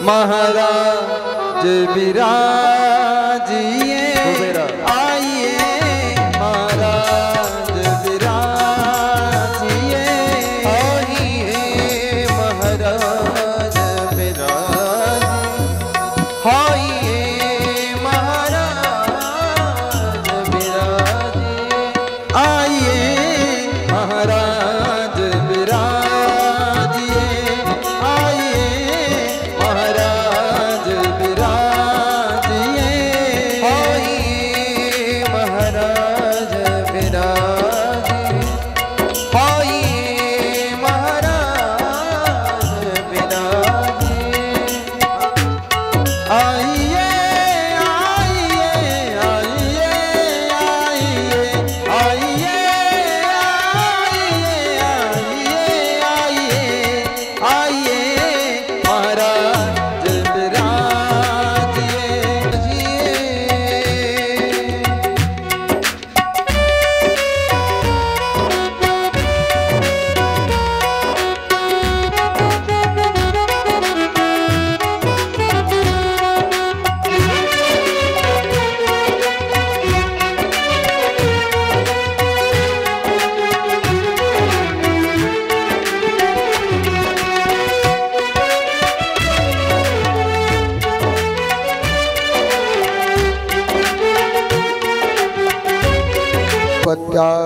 महाराज विराजिए आइए महाराज विराजिए आइए महाराज विराजिए आइए महाराज विराजिए आइए महाराज विराजिए आइए महाराज विराजिए आइए महाराज विराजिए आइए महाराज विराजिए आइए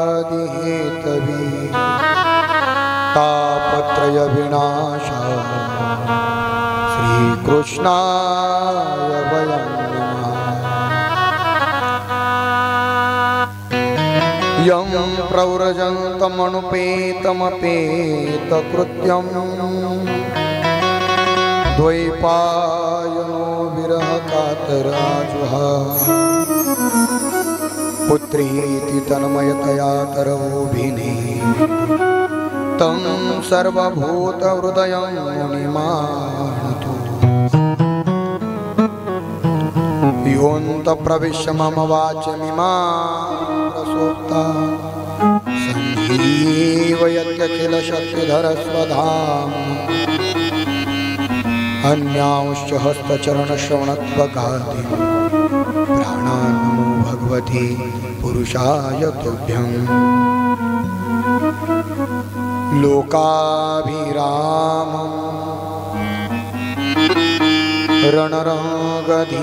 पत्यादिहेतवी तापत्रय विनाशा श्रीकृष्णाय वयं नमः। यं प्रव्रजन्तमनुपेतमपेतकृत्यं द्वैपायनो विरहकातराजुहा पुत्रीति तन्मयतया तरवोभिने तं सर्वभूतहृदयं मुनिमानतु योऽन्तःप्रविश्य मम वाचमिमां प्रसोक्ता सञ्जीवयत्यखिलशक्तिधरस्वधाम्ना अन्यांश्च हस्तचरणश्रवणत्वगादि प्राणान् नमो भगवते पुरुषाय तुभ्यं। लोकाभिरामं रणरङ्गधीरं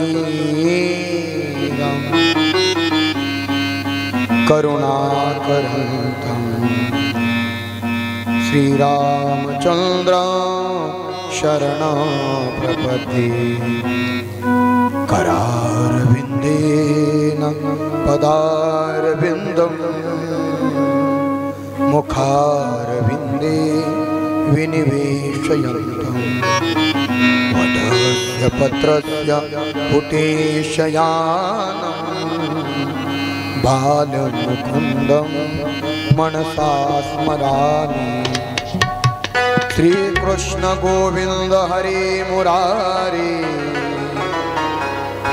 करुणाकरन्तं श्रीरामचन्द्रं शरणं प्रपद्ये। करारविन्देन पदारविन्दं मुखारविन्दे विनिवेशयन्तं वटस्य पत्रस्य पुटेशयानं बालमुकुन्दं मनसा स्मरामि। श्रीकृष्ण गोविंद हरे मुरारे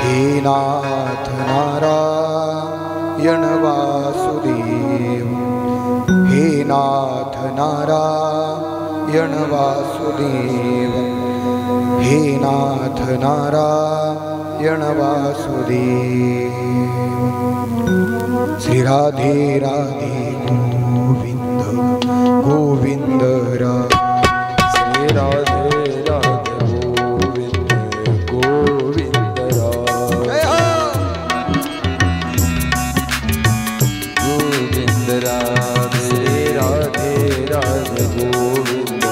हे नाथ नारायण वासुदेव हे नाथ नारायण वासुदेव हे नाथ नारायण वासुदेव। श्री राधे राधे गोविंद गोविंद राधे राधे राधे गोविंद गोविंद राधे गोविंद राधे राधे राधे गोविंद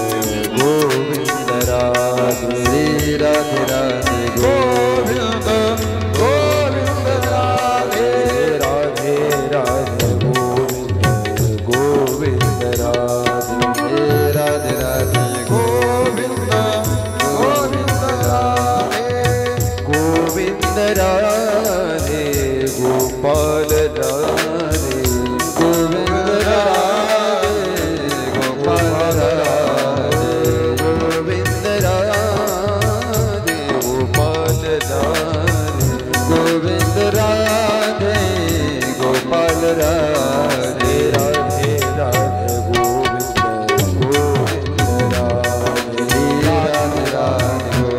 गोविंद राधे राधे राधे गोविंद गोविंद राधे राधे राधे गोविंद गोविंद राधे राधे राधे राधे गोपाल राधे गोविंद राधे गोपाल राधे गोविंद राधे गोपाल राधे गोविंद राधे गोपाल राधे राधे राधे गोविंद गोविंद राधे राधे राधे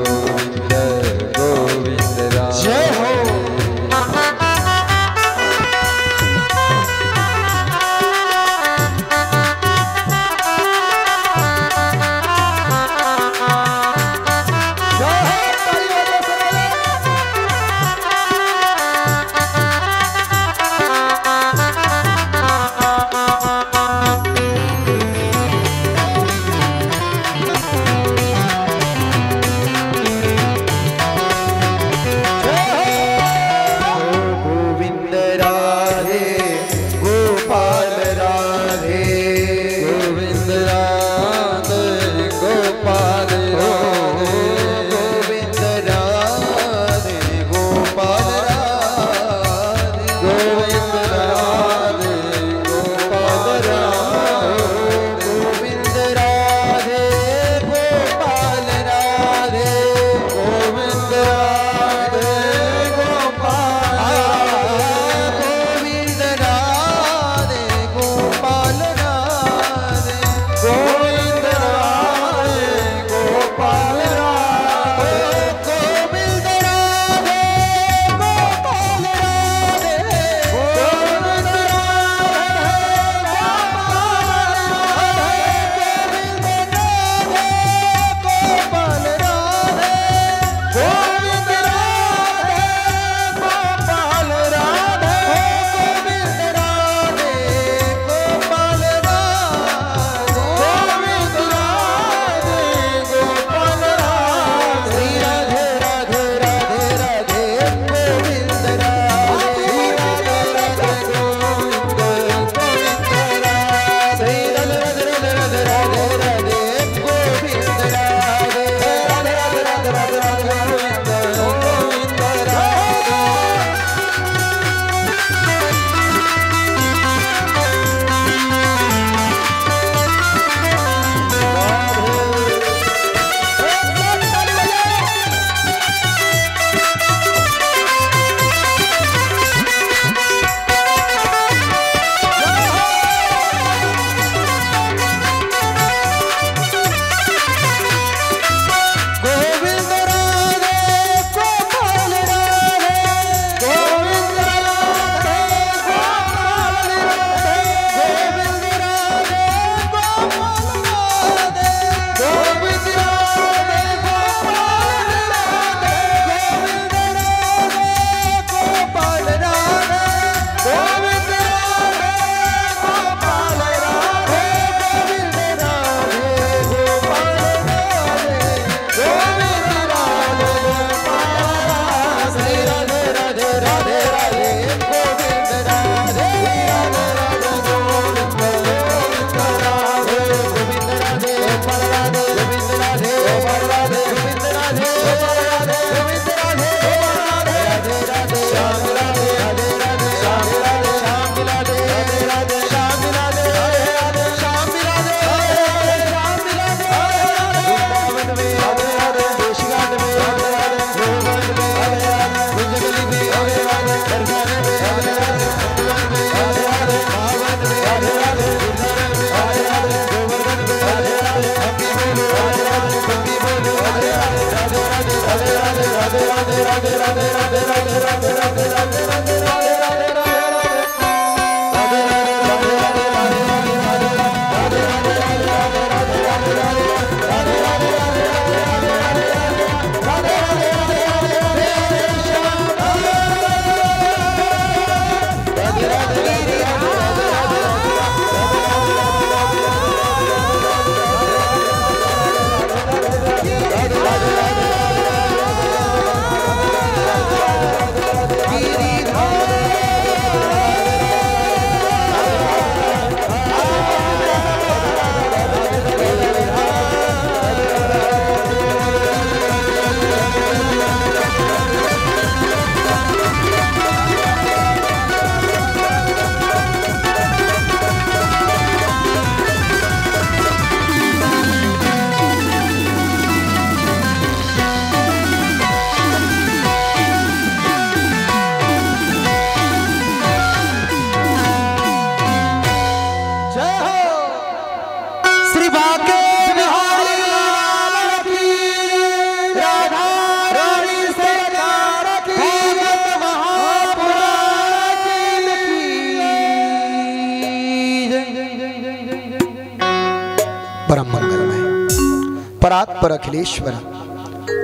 परात्पर अखिलेश्वर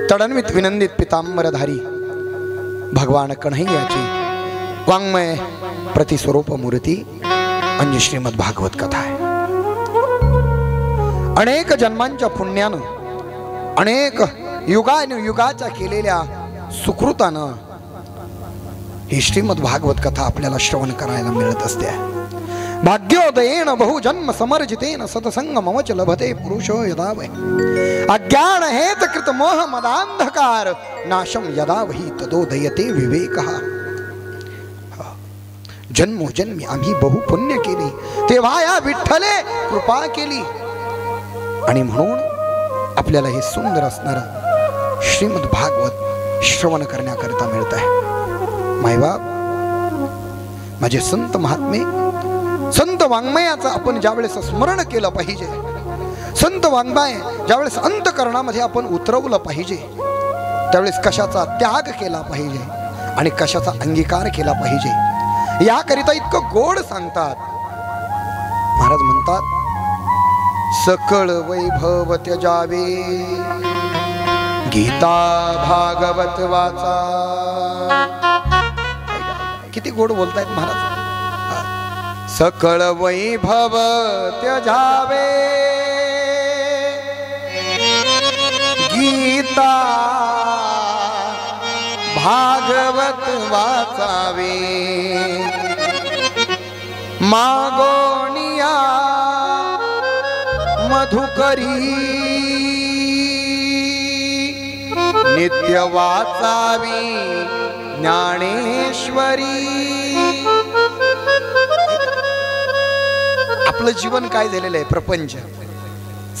तडन्वित विनंदित पितांबरधारी भगवान कन्हैयाची वाङ्मय प्रतिस्वरूप मूर्ती म्हणजे श्रीमद भागवत कथा आहे। अनेक जन्मांच्या पुण्यानं अनेक युगाच्या केलेल्या सुकृतानं ही श्रीमद भागवत कथा आपल्याला श्रवण करायला मिळत असते। भाग्योदयेन बहुजन्म समर्जितेन सतसंग ममच लभते पुरुषो यदा वै अज्ञान हेत कृत मोह मदांधकार नाशम यदा वही तदोदयते विवेकः। जन्मोजन्मी आम्ही बहु पुण्य केली तेव्हा या विठ्ठले कृपा केली आणि म्हणून आपल्याला हे सुंदर असणारं श्रीमद भागवत श्रवण करण्याकरिता मिळत आहे। मायबाप माझे संत महात्मे संत वाङ्मयाचं आपण ज्यावेळेस स्मरण केलं पाहिजे, संत वाङ्मय ज्यावेळेस अंतकरणामध्ये आपण उतरवलं पाहिजे, त्यावेळेस कशाचा त्याग केला पाहिजे आणि कशाचा अंगीकार केला पाहिजे याकरिता इतकं गोड सांगतात। महाराज म्हणतात सकळ वैभव त्यजावे गीता भागवत वाचा। किती गोड बोलतायत महाराज। सकळ वैभव त्यजावे गीता भागवत वाचावे मागोनिया मधुकरी नित्य वाचावी ज्ञानेश्वरी। आपलं जीवन काय झालेलं आहे, प्रपंच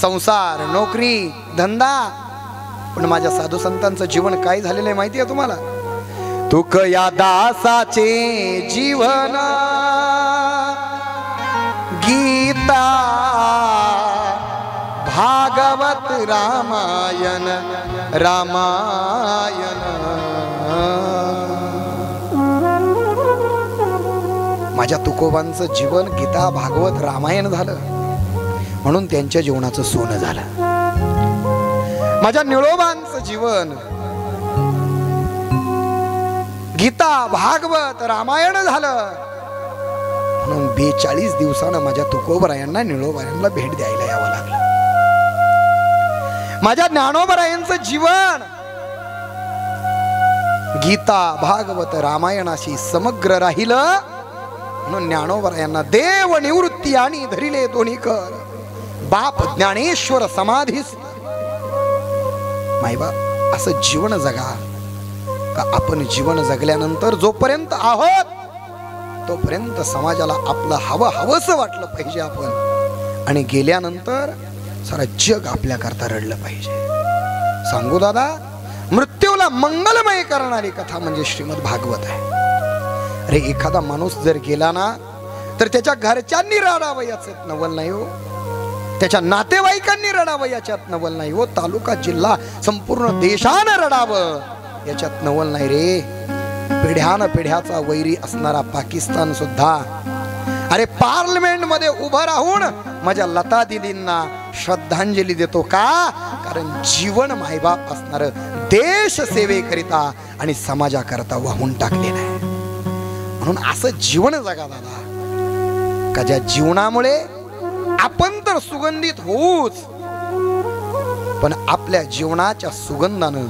संसार नोकरी धंदा, पण माझ्या साधू संतांचं जीवन काय झालेलं आहे माहिती आहे तुम्हाला? तुक या दासाचे जीवन गीता भागवत रामायण रामायण। माझ्या तुकोबांचं जीवन गीता भागवत रामायण झालं म्हणून त्यांच्या जीवनाचं सोनं झालं। माझ्या निळोबांचं जीवन गीता भागवत रामायण झालं म्हणून 42 दिवसानं माझ्या तुकोबरायांना निळोबायांना भेट द्यायला यावं लागलं। माझ्या ज्ञानोबरायांचं जीवन गीता भागवत रामायणाशी समग्र राहिलं म्हणून ज्ञानोबरायांना देव निवृत्ती आणि धरिले दोन्ही कर बाप ज्ञानेश्वर समाधीस। मायबाप असं जीवन जगा का आपण जीवन जगल्यानंतर जोपर्यंत आहोत तोपर्यंत समाजाला आपलं हवंसं वाटलं पाहिजे आपण, आणि गेल्यानंतर सारा जग आपल्या करता रडलं पाहिजे। सांगू दादा, मृत्यूला मंगलमय करणारी कथा म्हणजे श्रीमद भागवत आहे। अरे एखादा माणूस जर गेला ना तर त्याच्या घरच्यांनी रडावं याच्यात नवल नाही हो, त्याच्या नातेवाईकांनी रडावं याच्यात नवल नाही हो, तालुका जिल्हा संपूर्ण देशानं रडावं याच्यात नवल नाही रे. पिढ्यान पिढ्याचा वैरी असणारा पाकिस्तान सुद्धा अरे पार्लमेंट मध्ये उभं राहून माझ्या लता दिदींना श्रद्धांजली देतो का? कारण जीवन मायबाप असणार देश सेवेकरिता आणि समाजाकरता वाहून टाकलेलं आहे. म्हणून असं जीवन जगा दादा का ज्या जीवनामुळे आपण तर सुगंधित होऊच, पण आपल्या जीवनाच्या सुगंधानं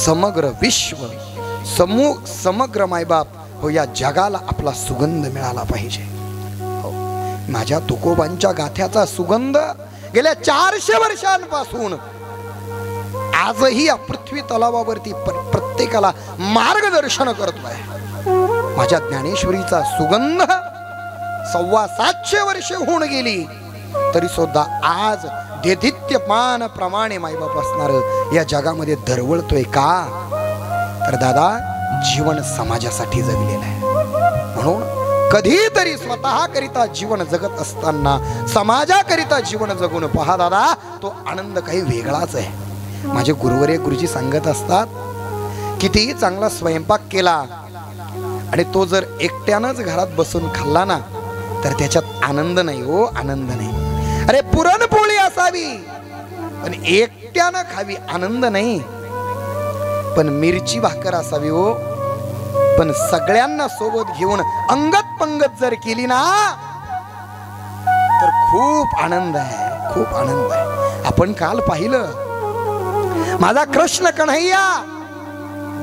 समग्र विश्व समग्र मायबाप हो या जगाला आपला सुगंध मिळाला पाहिजे. माझ्या तुकोबांच्या गाथ्याचा सुगंध गेल्या 400 वर्षांपासून आजही या पृथ्वी तलावावरती प्रत्येकाला मार्गदर्शन करतोय. माझ्या ज्ञानेश्वरीचा सुगंध 725 वर्षे होऊन गेली तरी सुद्धा आज देदित्यमान प्रमाणे मायबाप असणार या जगामध्ये दरवळतोय का? तर दादा जीवन समाजासाठी जगलेलं आहे. म्हणून कधीतरी स्वतः करिता जीवन जगत असताना समाजाकरिता जीवन जगून पहा दादा, तो आनंद काही वेगळाच आहे. माझे गुरुवर्य गुरुजी सांगत असतात, कितीही चांगला स्वयंपाक केला आणि तो जर एकट्यानंच घरात बसून खाल्ला ना तर त्याच्यात आनंद नाही हो, आनंद नाही. अरे पुरणपोळी असावी पण एकट्यानं खावी, आनंद नाही. पण मिरची भाकर असावी हो, पण सगळ्यांना सोबत घेऊन अंगत पंगत जर केली ना तर खूप आनंद आहे, खूप आनंद आहे. आपण काल पाहिलं माझा कृष्ण कन्हैया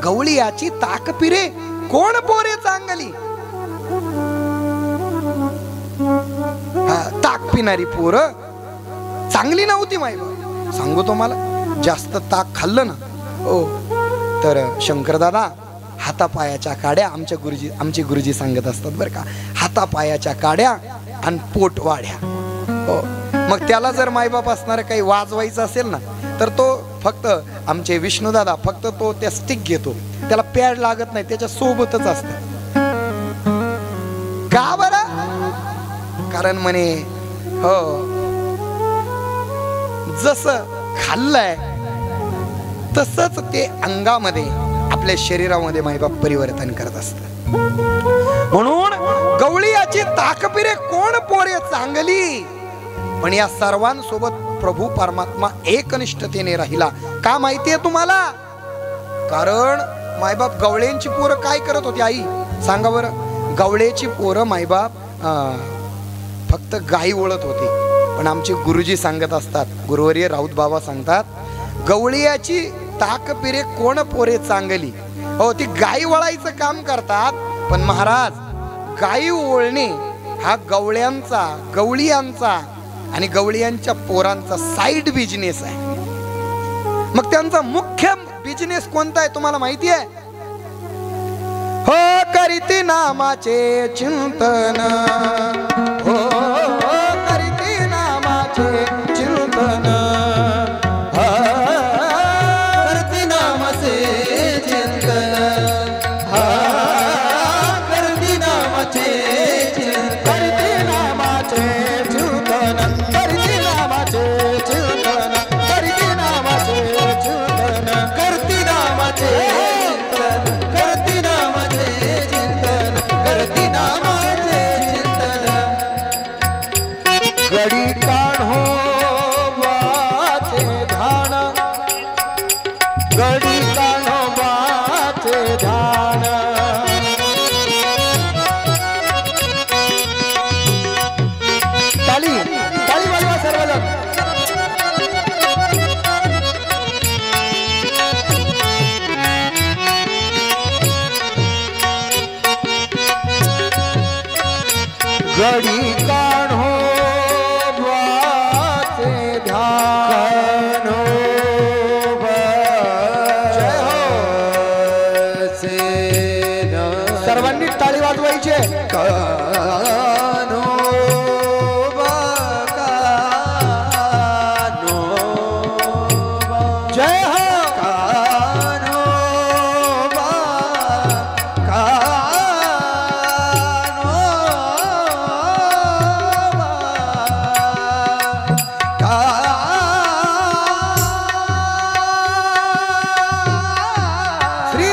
गवळीयाची ताक पिरे कोण पोरे चांगली. ताक पिणारी पोर चांगली नव्हती माहिती. सांगू तुम्हाला, जास्त ताक खाल्लं ना हो तर शंकरदादा हातापायाच्या काड्या, आमचे गुरुजी सांगत असतात बरं का, हातापायाच्या काड्या आणि पोट वाढ्या हो. मग त्याला जर मायबाप असणार काही वाजवायचं असेल ना तर तो फक्त आमचे विष्णुदादा फक्त तो त्या स्टिक घेतो, त्याला पॅड लागत नाही, त्याच्या सोबतच असत. का बरं? कारण म्हणे हो जसं खाल्लंय तसंच ते अंगामध्ये आपल्या शरीरामध्ये मायबाप परिवर्तन करत असत. म्हणून गवळीयाची ताकपिरे कोण पोरे चांगली, पण या सर्वांसोबत प्रभू परमात्मा एकनिष्ठतेने राहिला. का माहितीये तुम्हाला? कारण मायबाप गवळ्यांची पोरं काय करत होती आई सांगा बरं? गवळ्याची पोरं मायबाप फक्त गाई ओळत होती. पण आमचे गुरुजी सांगत असतात, गुरुवर्य राऊत बाबा सांगतात, गवळीयाची ताक पिरे कोण पोरे चांगली. हो ती गाई वळायचं काम करतात, पण महाराज गाई ओळणे हा गवळियांचा आणि गवळियांच्या पोरांचा साइड बिझनेस आहे. मग त्यांचा मुख्य बिझनेस कोणता आहे तुम्हाला माहिती आहे? हो करीती नामाचे चिंतन, हो करीती नामाचे चिंतन, घडी काढो वाचे ध्यान सर्वांनी टाळी वाजवायची जय हो. श्री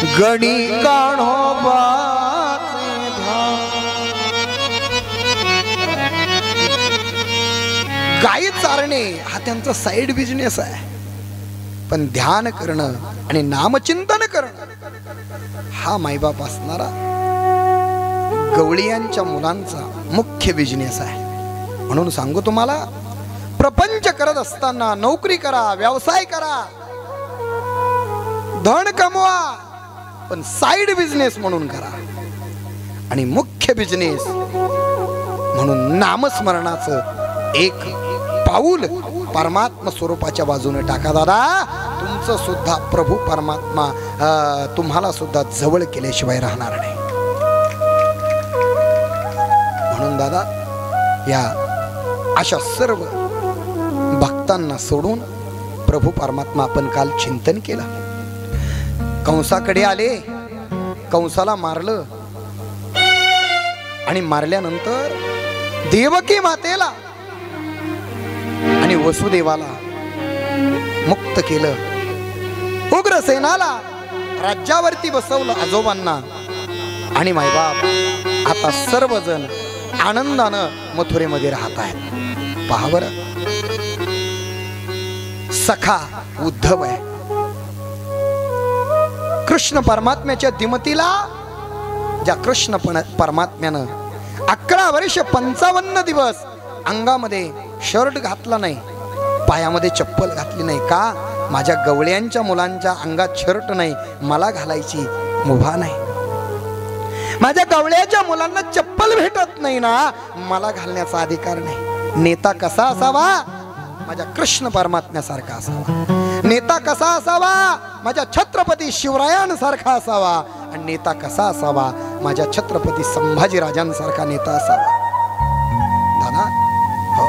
गणी काढो गायी चारणे हा त्यांचा साइड बिझनेस आहे, पण ध्यान करणं आणि नामचिंतन करणं हा मायबाप असणारा गवळीयांच्या मुलांचा मुख्य बिझनेस आहे. म्हणून सांगू तुम्हाला, प्रपंच करत असताना नोकरी करा, व्यवसाय करा, धन कमवा, पण साइड बिझनेस म्हणून करा. आणि मुख्य बिझनेस म्हणून नामस्मरणाचं एक पाऊल परमात्मा स्वरूपाच्या बाजूने टाका. दादा, तुमचं सुद्धा प्रभू परमात्मा तुम्हाला सुद्धा जवळ केल्याशिवाय राहणार नाही. म्हणून दादा, या अशा सर्व भक्तांना सोडून प्रभू परमात्मा आपण काल चिंतन केलं. कंसाकडे आले, कंसाला मारलं आणि मारल्यानंतर देवकी मातेला आणि वसुदेवाला मुक्त केलं. उग्रसेनाला राज्यावरती बसवलं, आजोबांना. आणि मायबाप आता सर्वजण आनंदानं मथुरेमध्ये राहत आहेत. पहा बरं, सखा उद्धव आहे. कृष्ण परमात्म्याच्या दिमतीला ज्या कृष्ण परमात्म्यानं 11 वर्ष 55 दिवस अंगामध्ये शर्ट घातला नाही, पायामध्ये चप्पल घातली नाही. का? माझ्या गवळ्यांच्या मुलांच्या अंगात शर्ट नाही, मला घालायची मुभा नाही. माझ्या गवळ्याच्या मुलांना चप्पल भेटत नाही ना, मला घालण्याचा अधिकार नाही. नेता कसा असावा? माझ्या कृष्ण परमात्म्यासारखा असावा. नेता कसा असावा? माझ्या छत्रपती शिवरायांसारखा असावा. आणि नेता कसा असावा? माझ्या छत्रपती संभाजीराजांसारखा नेता असावा. दादा, हो,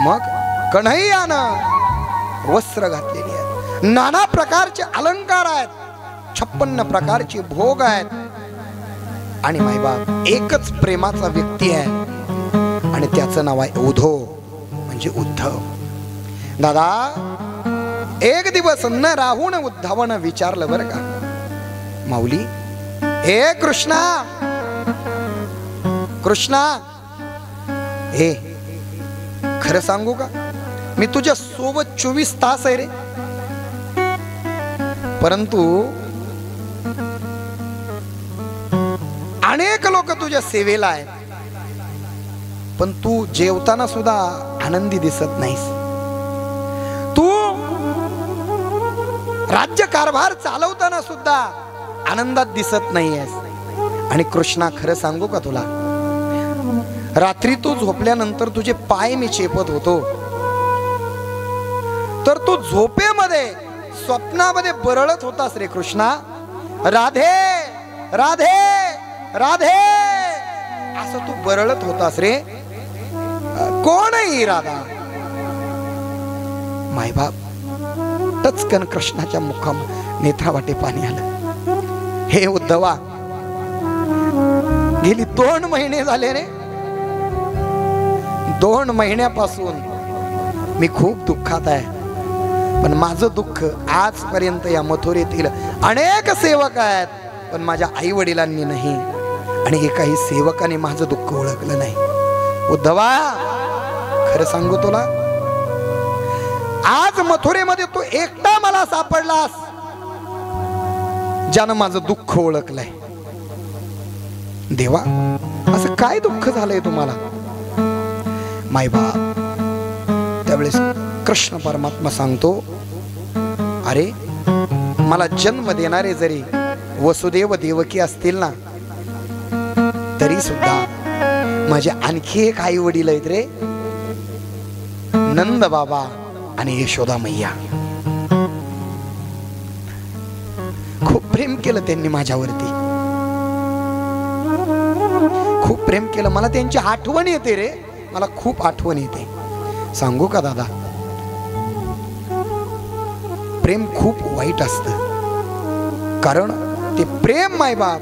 मग कन्हैयानं वस्त्र घातलेली आहेत, नाना प्रकारचे अलंकार आहेत, 56 प्रकारचे भोग आहेत. आणि मायबाप एकच प्रेमाचा व्यक्ती आहे आणि त्याचं नाव आहे उद्धव, म्हणजे उद्धव. दादा, एक दिवस न राहून उद्धवानं विचारलं बरं का, माऊली, हे कृष्णा, कृष्णा, हे खरं सांगू का, मी तुझ्या सोबत 24 तास आहे रे, परंतु अनेक लोक तुझ्या सेवेला आहेत, पण तू जेवताना सुद्धा आनंदी दिसत नाहीस. तू राज्य कारभार चालवताना सुद्धा आनंदात दिसत नाहीयेस. आणि कृष्णा, खरं सांगू का तुला, रात्री तू झोपल्यानंतर तुझे पाय मी चेपत होतो, तर तू झोपेमध्ये स्वप्नामध्ये बरळत होतास रे कृष्णा. राधे राधे राधे असं तू बरळत होतास रे. कोण आहे ही राधा? मायबाप टचकन कृष्णाच्या मुखा नेत्रावाटे पाणी आलं. हे उद्धवा, गेली 2 महिने झाले रे, 2 महिन्यापासून मी खूप दुःखात आहे. पण माझं दुःख आजपर्यंत या मथुरेतील अनेक सेवक आहेत, पण माझ्या आई वडिलांनी नाही, आणि एकाही सेवकाने माझं दुःख ओळखलं नाही. उद्धवा, खरं सांगू तुला, आज मथुरेमध्ये तू एकटा मला सापडलास ज्यानं माझं दुःख ओळखलंय. देवा, असं काय दुःख झालंय तुम्हाला? मायबाप त्यावेळेस कृष्ण परमात्मा सांगतो, अरे, मला जन्म देणारे जरी वसुदेव देवकी असतील ना, तरी सुद्धा माझे आणखी एक आई वडील आहेत रे, नंद बाबा आणि यशोदा मैया. खूप प्रेम केलं त्यांनी माझ्यावरती, खूप प्रेम केलं. मला त्यांची आठवण येते रे, मला खूप आठवण येते. सांगू का दादा, प्रेम खूप वाईट असतं, कारण ते प्रेम मायबाप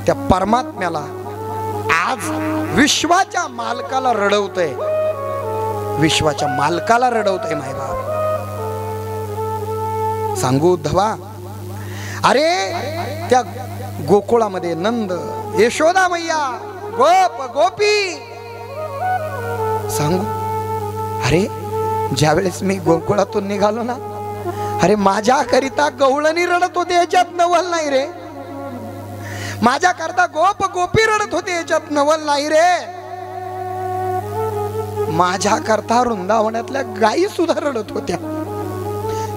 त्या परमात्म्याला आज विश्वाच्या मालकाला रडवतंय, विश्वाच्या मालकाला रडवतंय मायबाप. सांगू उद्धवा, अरे त्या गोकुळामध्ये नंद, यशोदा मैया, गोप गोपी सांगू, अरे ज्यावेळेस मी गोकुळातून निघालो ना, अरे माझ्या करिता गवळणी रडत होते, याच्यात नवल नाही रे. माझ्या करता गोप गोपी रडत होते, याच्यात नवल नाही रे. माझ्या करता वृंदावनातल्या गायी सुद्धा रडत होत्या.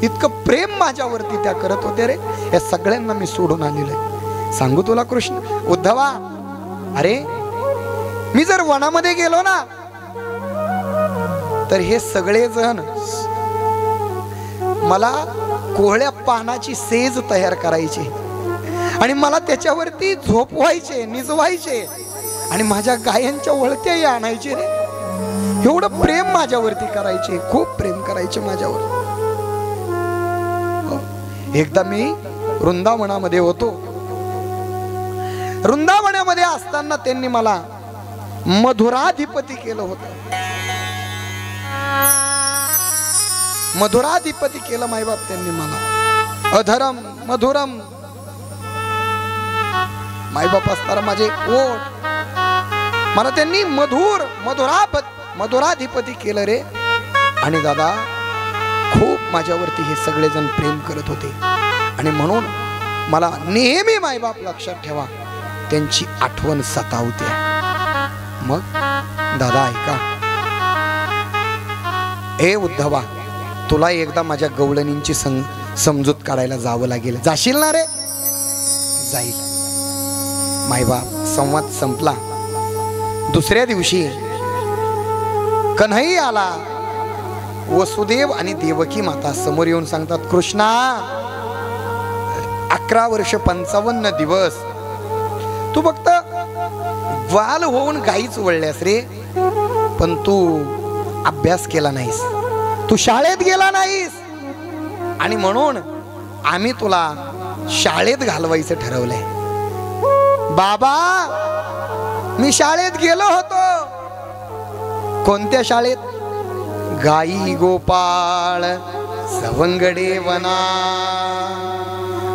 इतकं प्रेम माझ्यावरती त्या करत होते रे. या सगळ्यांना मी सोडून आलेलो आहे. सांगू तुला कृष्ण उद्धवा, अरे मी जर वनामध्ये गेलो ना, तर हे सगळे जण मला कोहळ्या पानाची सेज तयार करायची आणि मला त्याच्यावरती झोपवायचे, निजवायचे आणि माझ्या गायांच्या वळत्याही आणायचे रे. एवढं प्रेम माझ्यावरती करायचे, खूप प्रेम करायचे माझ्यावर. एकदा मी वृंदावनामध्ये होतो. वृंदावनामध्ये असताना त्यांनी मला मधुराधिपती केलं होतं. मधुराधिपती केलं मायबाप त्यांनी मला. अधरम मधुरम मायबाप असताना माझे ओठ, मला त्यांनी मधुराधिपती केलं रे. आणि दादा खूप माझ्यावरती हे सगळेजण प्रेम करत होते आणि म्हणून मला नेहमी मायबाप लक्षात ठेवा, त्यांची आठवण सतावते. मग दादा ऐका, ए उद्धवा, तुला एकदा माझ्या गवळणींची समजूत काढायला जावं लागेल. जाशील ना रे? जाईल. मायबाप संवाद संपला. दुसऱ्या दिवशी कन्हैया आला. वसुदेव आणि देवकी माता समोर येऊन सांगतात, कृष्णा 11 वर्ष 55 दिवस तू फक्त वाल होऊन गाईच वळल्यास रे, पण तू अभ्यास केला नाहीस, तू शाळेत गेला नाहीस आणि म्हणून आम्ही तुला शाळेत घालवायचं ठरवलंय. बाबा मी शाळेत गेलो होतो. कोणत्या शाळेत? गाई गोपाळ सवंगडे वना.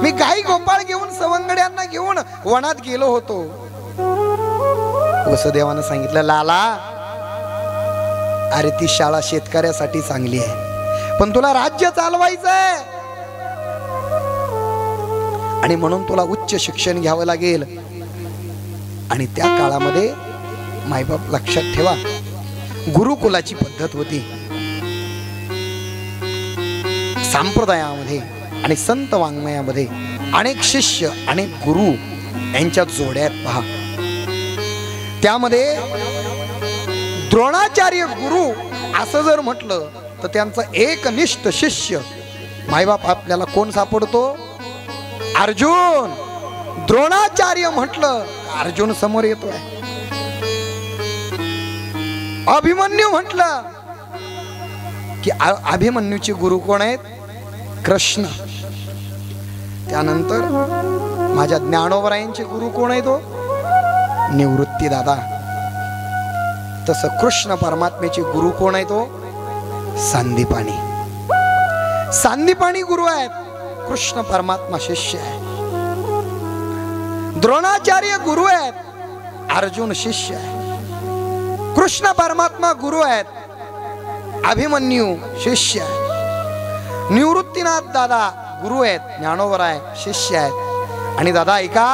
मी गाई गोपाळ घेऊन सवंगड्यांना घेऊन वनात गेलो होतो. वसुदेवानं सांगितलं, लाला अरे ती शाळा शेतकऱ्यासाठी चांगली आहे, पण तुला राज्य चालवायचंय आणि म्हणून तुला उच्च शिक्षण घ्यावं लागेल. आणि त्या काळामध्ये मायबाप लक्षात ठेवा, गुरुकुलाची पद्धत होती. संप्रदायामध्ये आणि संत वाङ्मयामध्ये अनेक शिष्य अनेक गुरु यांच्या जोड्यात पहा. त्यामध्ये द्रोणाचार्य गुरु असं जर म्हटलं तर त्यांचा एकनिष्ठ शिष्य मायबाप आपल्याला कोण सापडतो? अर्जुन. द्रोणाचार्य म्हटलं अर्जुन समोर येतोय. अभिमन्यू म्हटलं की अभिमन्यूचे गुरु कोण आहेत? कृष्ण. त्यानंतर माझ्या ज्ञानोबरायांचे गुरु कोण आहे? तो निवृत्ती दादा. तसं कृष्ण परमात्म्याचे गुरु कोण आहे? तो सांदीपाणी. सांदीपाणी गुरु आहेत, कृष्ण परमात्मा शिष्य आहे. द्रोणाचार्य गुरु आहेत, अर्जुन शिष्य आहे. कृष्ण परमात्मा गुरु आहेत, अभिमन्यू शिष्य आहे. निवृत्तीनाथ दादा गुरु आहेत, ज्ञानोबराय शिष्य आहेत. आणि दादा ऐका,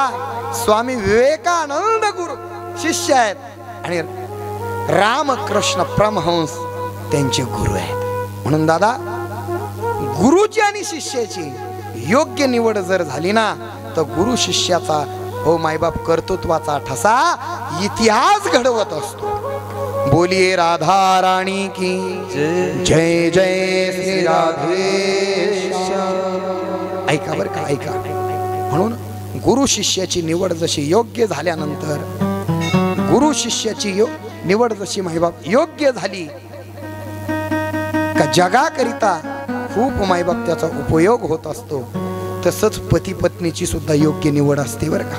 स्वामी विवेकानंद गुरु शिष्य आहेत आणि रामकृष्ण परमहंस त्यांचे गुरु आहेत. म्हणून दादा गुरुची आणि शिष्याची योग्य निवड जर झाली ना, तर गुरु शिष्याचा हो मायबाप कर्तृत्वाचा ठसा इतिहास घडवत असतो. बोलिये राधा राणी की जय जय श्री राधेश्याम. ऐका बरं का, ऐका. म्हणून गुरु शिष्याची निवड जशी योग्य झाल्यानंतर, गुरु शिष्याची निवड जशी मायबाप योग्य झाली का जगाकरिता खूप मायबाप त्याचा उपयोग होत असतो, तसंच पती पत्नीची सुद्धा योग्य निवड असते बरं का.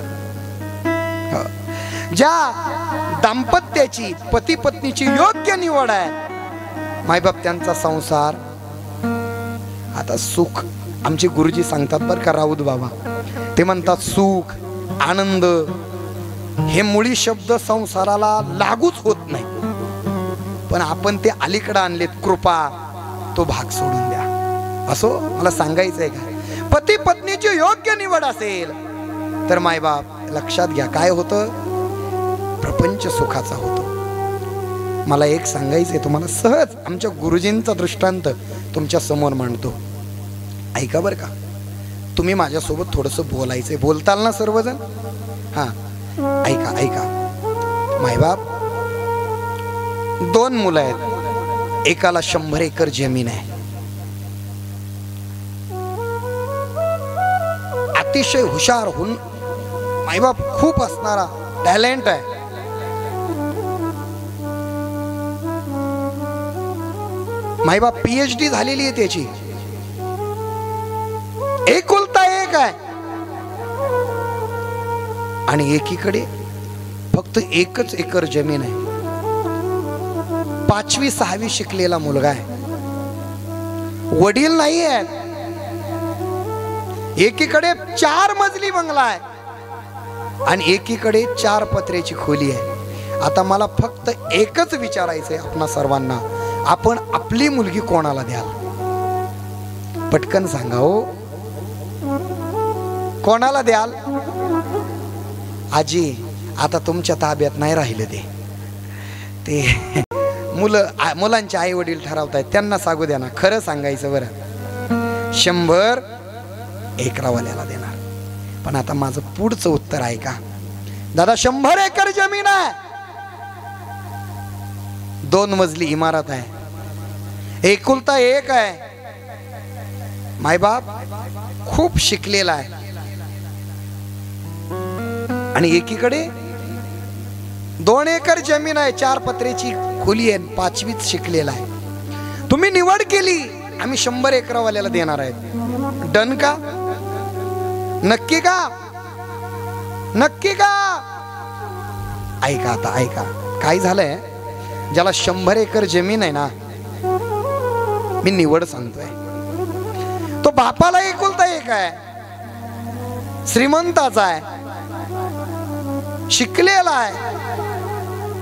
ज्या दाम्पत्याची पती पत्नीची योग्य निवड आहे मायबाप, त्यांचा संसार आता सुख. आमचे गुरुजी सांगतात बरं का राऊत बाबा, ते म्हणतात सुख आनंद हे मुळी शब्द संसाराला लागूच होत नाही, पण आपण ते अलीकडे आणलेत. कृपा तो भाग सोडून द्या. असो, मला सांगायचंय का, पती पत्नीची योग्य निवड असेल तर मायबाप लक्षात घ्या काय होतं, प्रपंच सुखाचा होतो. मला एक सांगायचंय तुम्हाला, सहज आमच्या गुरुजींचा दृष्टांत तुमच्या समोर मांडतो, ऐका बरं का. तुम्ही माझ्यासोबत थोडंसं बोलायचंय, बोलताल ना सर्वजण? हा, ऐका ऐका. मायबाप, 2 मुलं आहेत, एकाला 100 एकर जमीन आहे, अतिशय हुशार होऊन मायबाप खूप असणारा टॅलेंट आहे. मायबाप PhD झालेली आहे त्याची, एकुलता एक आहे, आणि एकीकडे फक्त 1 एकर जमीन आहे. 5वी 6वी शिकलेला मुलगा आहे, वडील नाही आहेत. एकीकडे 4 मजली बंगला आहे आणि एकीकडे 4 पत्र्याची खोली आहे. आता मला फक्त एकच विचारायचंय आपणा सर्वांना, आपण आपली मुलगी कोणाला द्याल? पटकन सांगा हो, कोणाला द्याल? आजी, आता तुमच्या ताब्यात नाही राहिलं ते मुलांचे आई वडील ठरवतायत, त्यांना सांगू द्या ना. खरं सांगायचं बरं, 100 एकरावाल्याला देणार. पण आता माझं पुढचं उत्तर आहे का, दादा 100 एकर जमीन आहे, 2 मजली इमारत आहे, एकुलता एक आहे, मायबाप खूप शिकलेला आहे, आणि एकीकडे 2 एकर जमीन आहे, 4 पत्र्याची खोली आहे, 5वीत शिकलेला आहे. तुम्ही निवड केली, आम्ही 100 एकरावाल्याला देणार आहेत. डन का? नक्की का? नक्की का? ऐका आता, ऐका काय झालंय, ज्याला 100 एकर जमीन आहे ना, मी निवड सांगतोय, तो बापाला एकुलता एक आहे, श्रीमंताचा आहे, शिकलेला आहे,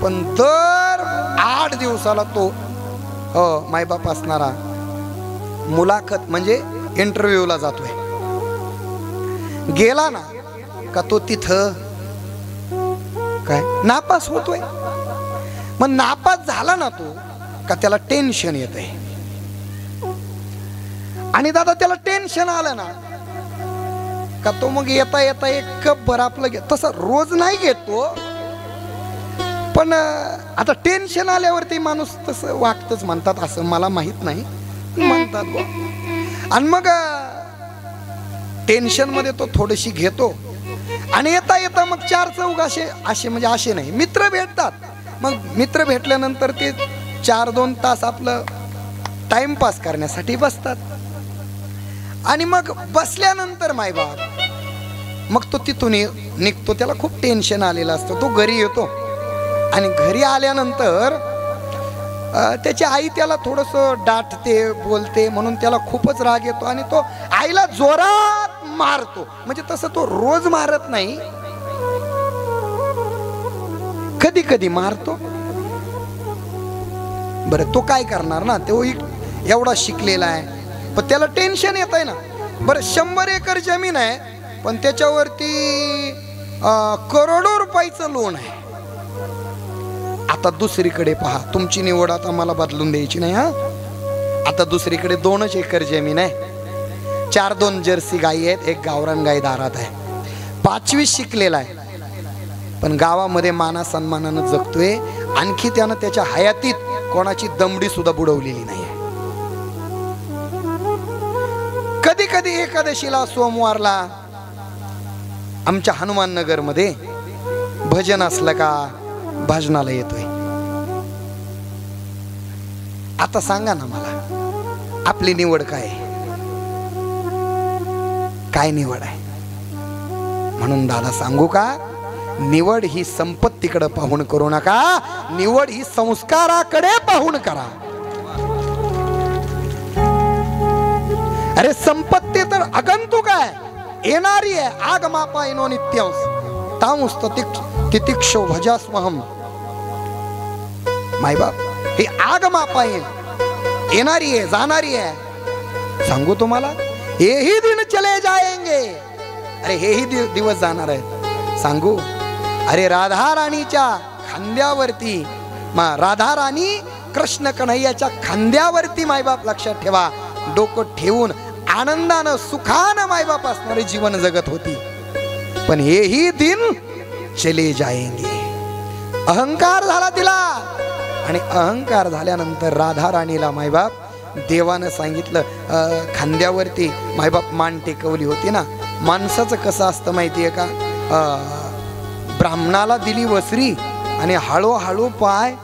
पण दर 8 दिवसाला तो मायबाप असणारा मुलाखत म्हणजे इंटरव्ह्यूला जातोय. गेला ना का तो तिथं काय नापास होतोय. मग नापास झाला ना तो का त्याला टेन्शन येतंय, आणि दादा त्याला टेन्शन आलं ना का तो मग येता येता 1 कप भर आपलं घेत. तसं रोज नाही घेतो, पण आता टेन्शन आल्यावरती माणूस तसं वागतच म्हणतात, असं मला माहित नाही, म्हणतात बुवा. आणि मग टेन्शन मध्ये तो थोडीशी घेतो, आणि येता येता मग 4 चौघ असे म्हणजे असे नाही, मित्र भेटतात. मग मित्र भेटल्यानंतर ते 4-2 तास आपलं टाइमपास करण्यासाठी बसतात, आणि मग बसल्यानंतर मायबाप मग तो तिथून निघतो, त्याला खूप टेन्शन आलेलं असतं. तो घरी येतो, आणि घरी आल्यानंतर त्याची आई त्याला थोडंसं डांटते, बोलते, म्हणून त्याला खूपच राग येतो, आणि तो आईला जोरात मारतो. म्हणजे तसं तो रोज मारत नाही, कधी कधी मारतो. बरं, तो काय करणार ना, तो एवढा शिकलेला आहे, पण त्याला टेन्शन येत आहे ना. बरं, 100 एकर जमीन आहे, पण त्याच्यावरती करोडो रुपयाचं लोन आहे. आता दुसरीकडे पहा, तुमची निवड आता मला बदलून द्यायची नाही. हा, आता दुसरीकडे 2 एकर जमीन आहे, 4-2 जर्सी गायी आहेत, 1 गावरान गाय दारात आहे, 5वी शिकलेला आहे, पण गावामध्ये माना सन्मानानं जगतोय. आणखी त्यानं त्याच्या हयातीत कोणाची दमडी सुद्धा बुडवलेली नाही आहे. कधी कधी एकादशीला, सोमवारला आमच्या हनुमान नगर मध्ये भजन असलं का भजनाला येतोय. आता सांगा ना मला, आपली निवड काय? काय निवड आहे? म्हणून दादा सांगू का, निवड ही संपत्तीकडे पाहून करू नका, निवड ही संस्काराकडे पाहून करा. अरे संपत्ती तर आगंतुक आहे, येणारी आहे आगमापायनो नित्यंस तामुस तितिक्षो भजास्महम. मायबाप हे आगमापायन येणारी आहे जाणारी आहे. सांगू तुम्हाला हेही दिन चले जाएंगे. अरे हेही दिवस जाणार आहेत. सांगू अरे राधा राणीच्या खांद्यावरती राधा राणी कृष्ण कन्हैयाच्या खांद्यावरती मायबाप लक्षात ठेवा डोकं ठेवून आनंदानं सुखानं मायबाप असणारे जीवन जगत होती. पण हेही दिन चले जाएंगे. अहंकार झाला तिला आणि अहंकार झाल्यानंतर राधा राणीला मायबाप देवानं सांगितलं खांद्यावरती मायबाप मान टेकवली होती ना. माणसाचं कसं असतं माहितीये का, ब्राह्मणाला दिली वसरी आणि हळूहळू पाय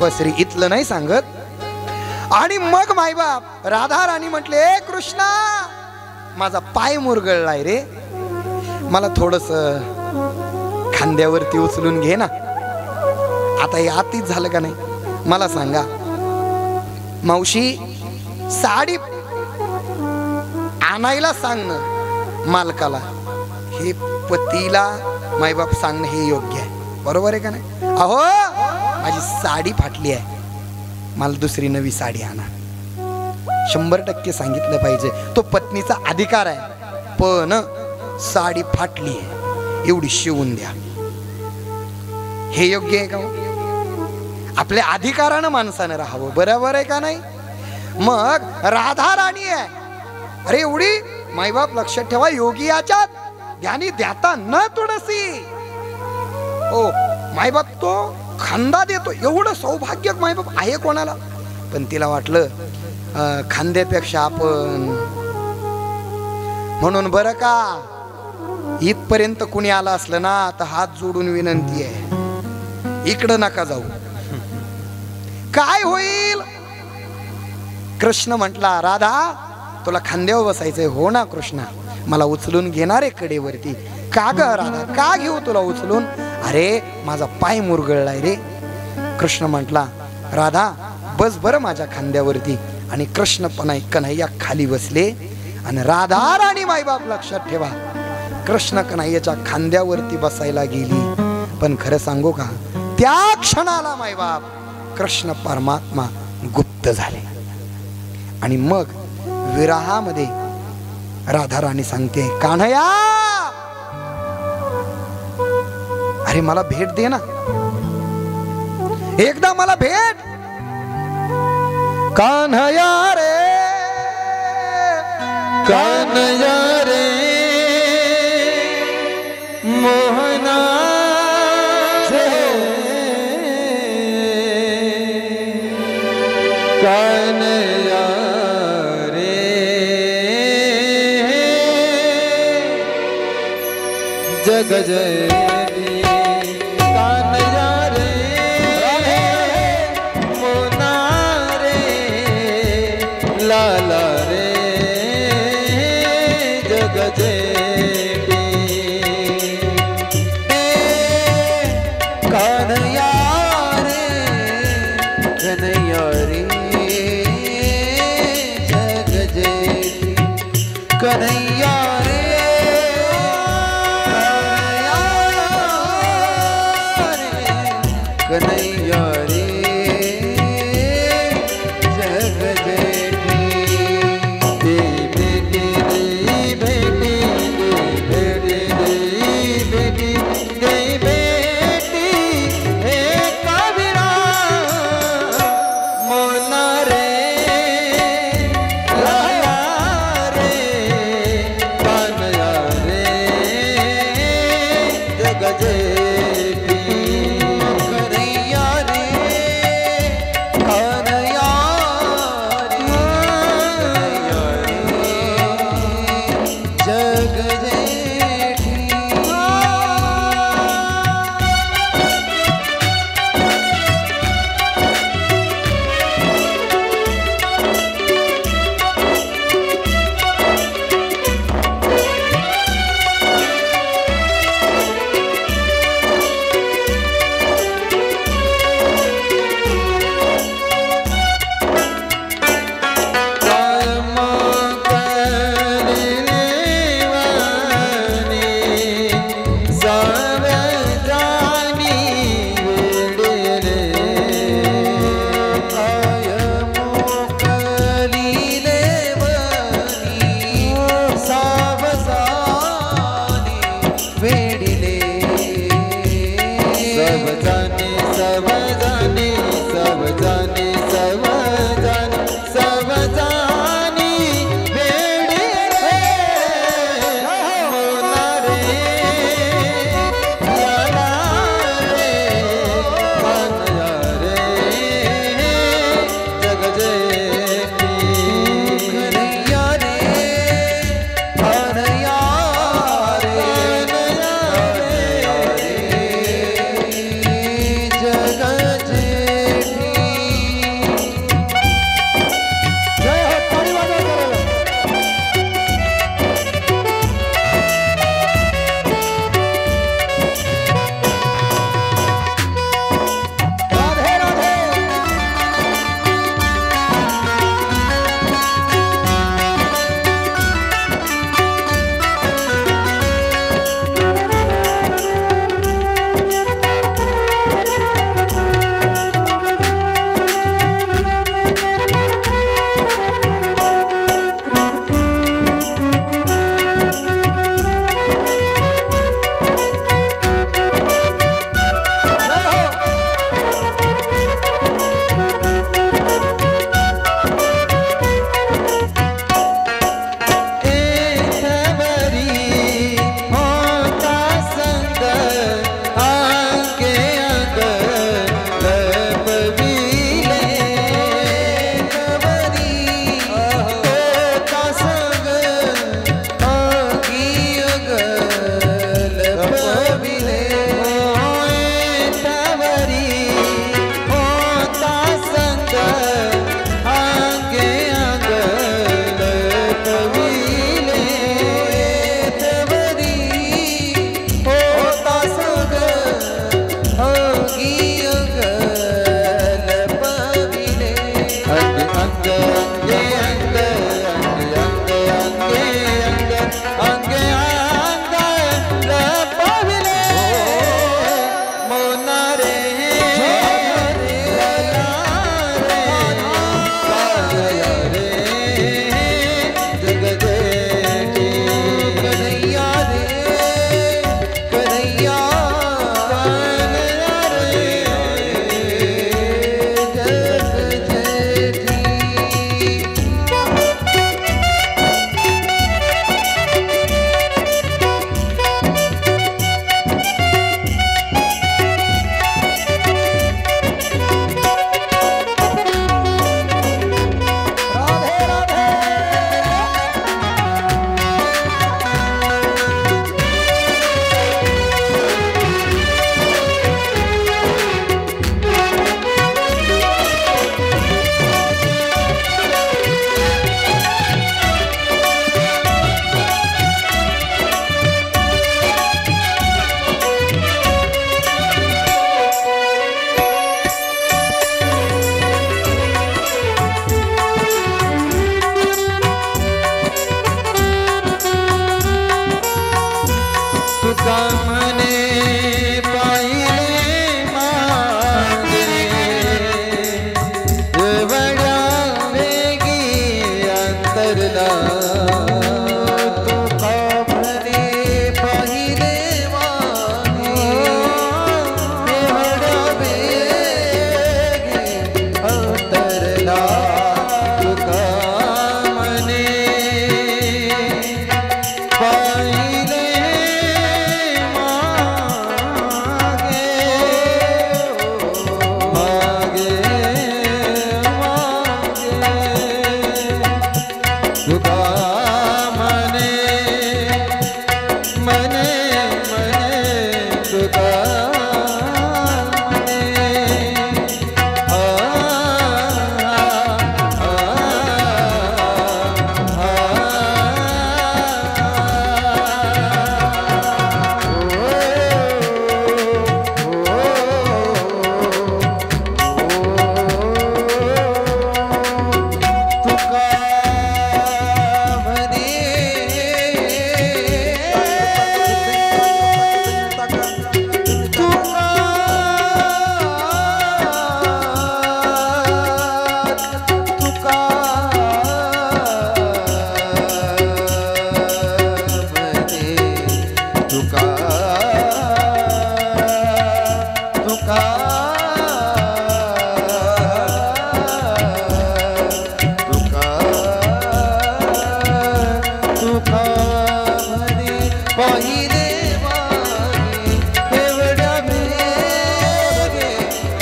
पसरी, इथलं नाही सांगत. आणि मग मायबाप राधा राणी म्हटले कृष्णा माझा पाय मुरगळलाय रे, मला थोडस खांद्यावरती उचलून घे ना. आता हे आतीच झालं का नाही मला सांगा. मावशी साडी आणायला सांगणं मालकाला हे पतीला मायबाप सांगणं हे योग्य आहे, बरोबर आहे का नाही. अहो माझी साडी फाटली आहे, मला दुसरी नवी साडी आणा. 100% सांगितलं पाहिजे, तो पत्नीचा अधिकार आहे. पण साडी फाटली आहे एवढी शिवून द्या, हे योग्य आहे का. आपल्या अधिकारानं माणसानं राहावं, बरोबर आहे का नाही. मग राधा राणी आहे, अरे एवढी मायबाप लक्षात ठेवा योगियाच्या ध्यानी द्याता न तुळसी. ओ मायबाप तो खांदा देतो, एवढं सौभाग्य मायबाप आहे कोणाला. पण तिला वाटलं खांद्यापेक्षा आपण, म्हणून बरं का इथपर्यंत कुणी आला असलं ना तर हात जोडून विनंती आहे इकडं नका जाऊ. काय होईल. कृष्ण म्हटला राधा तुला खांद्यावर बसायचंय. हो ना कृष्णा, मला उचलून घेणार आहे कडेवरती. का ग राधा, का घेऊ तुला उचलून. अरे माझा पाय मुरगळलाय रे. कृष्ण म्हटला राधा बस बरं माझ्या खांद्यावरती. आणि कृष्ण कन्हैया खाली बसले आणि राधा राणी मायबाप लक्षात ठेवा कृष्ण कन्हैयाच्या खांद्यावरती बसायला गेली. पण खरं सांगू का त्या क्षणाला मायबाप कृष्ण परमात्मा गुप्त झाले. आणि मग विरहामध्ये राधा राणी सांगते कान्हया अरे मला भेट दे ना, एकदा मला भेट. कान्हया रे कान्हया रे मोहना कान्हया रे जग जयनी कान्हया रे मोना रे लाला रे जग जयनी कान्हया रे कन्हैया रे कन्हैया रे कन्हैया रे जग जेठी बेटी बेटी बेटी बेटी बेटी हे कबीरा मोना रे लाला रे कान्हैया भरी पाहिले वाणी एवढ्या वेगे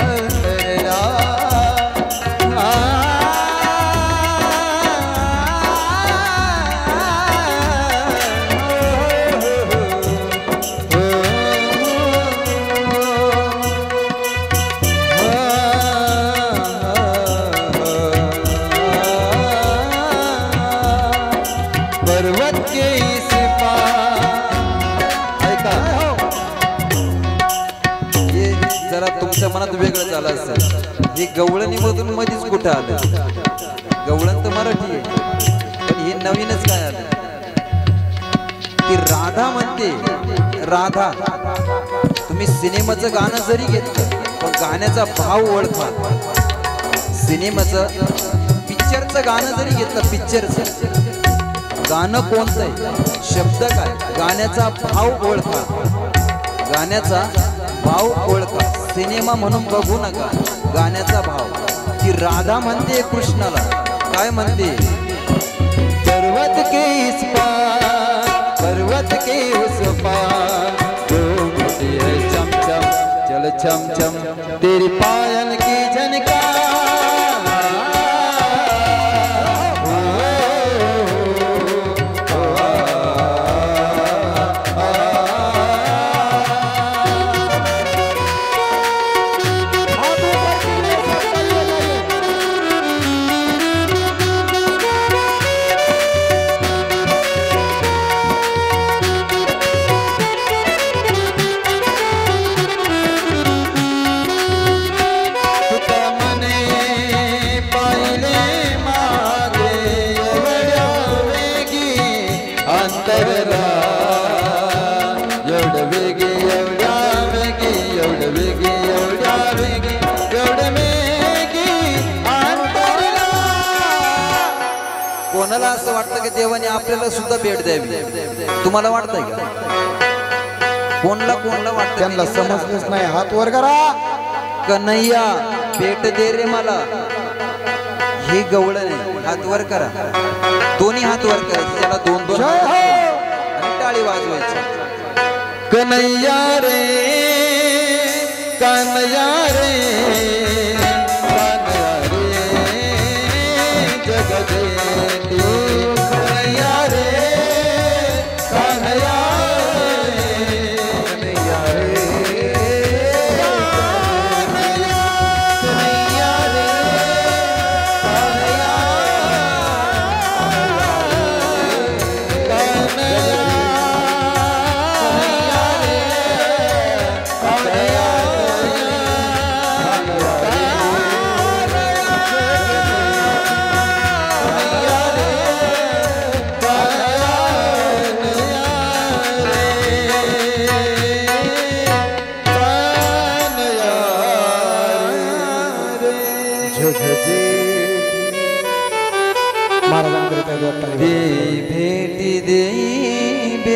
अंतरला पर्वत के इस ऐका हे जरा तुमच्या मनात वेगळं झालं असेल हे गवळणी मधून मध्येच कुठं आलं गवळण तर मराठी आहे पण हे नवीनच काय आलं ती राधा म्हणते राधा तुम्ही सिनेमाचं गाणं जरी घेतलं पण गाण्याचा भाव ओळखा सिनेमाचं पिक्चरचं गाणं जरी घेतलं पिक्चरचं गाणं कोणतं आहे शब्द काय गाण्याचा भाव ओळखा गाण्याचा भाव ओळखा सिनेमा म्हणून बघू नका गाण्याचा भाव ती राधा म्हणते कृष्णाला काय म्हणते पर्वत के इस पार पर्वत के उस पार घूमती है चमचम चल चमचम तेरी पायल की झनकार कोणाला असं वाटतं की देवाने आपल्याला सुद्धा भेट द्यावी तुम्हाला वाटतंय का कोणला वाटतं त्यांना समजलंच नाही हात वर करा कन्हैया भेट दे रे मला हे गवळण आहे हात वर करा दोन्ही हात वर करायचे त्याला दोन दोन आणि टाळी वाजवायची कन्हैया रे कन्हैया रे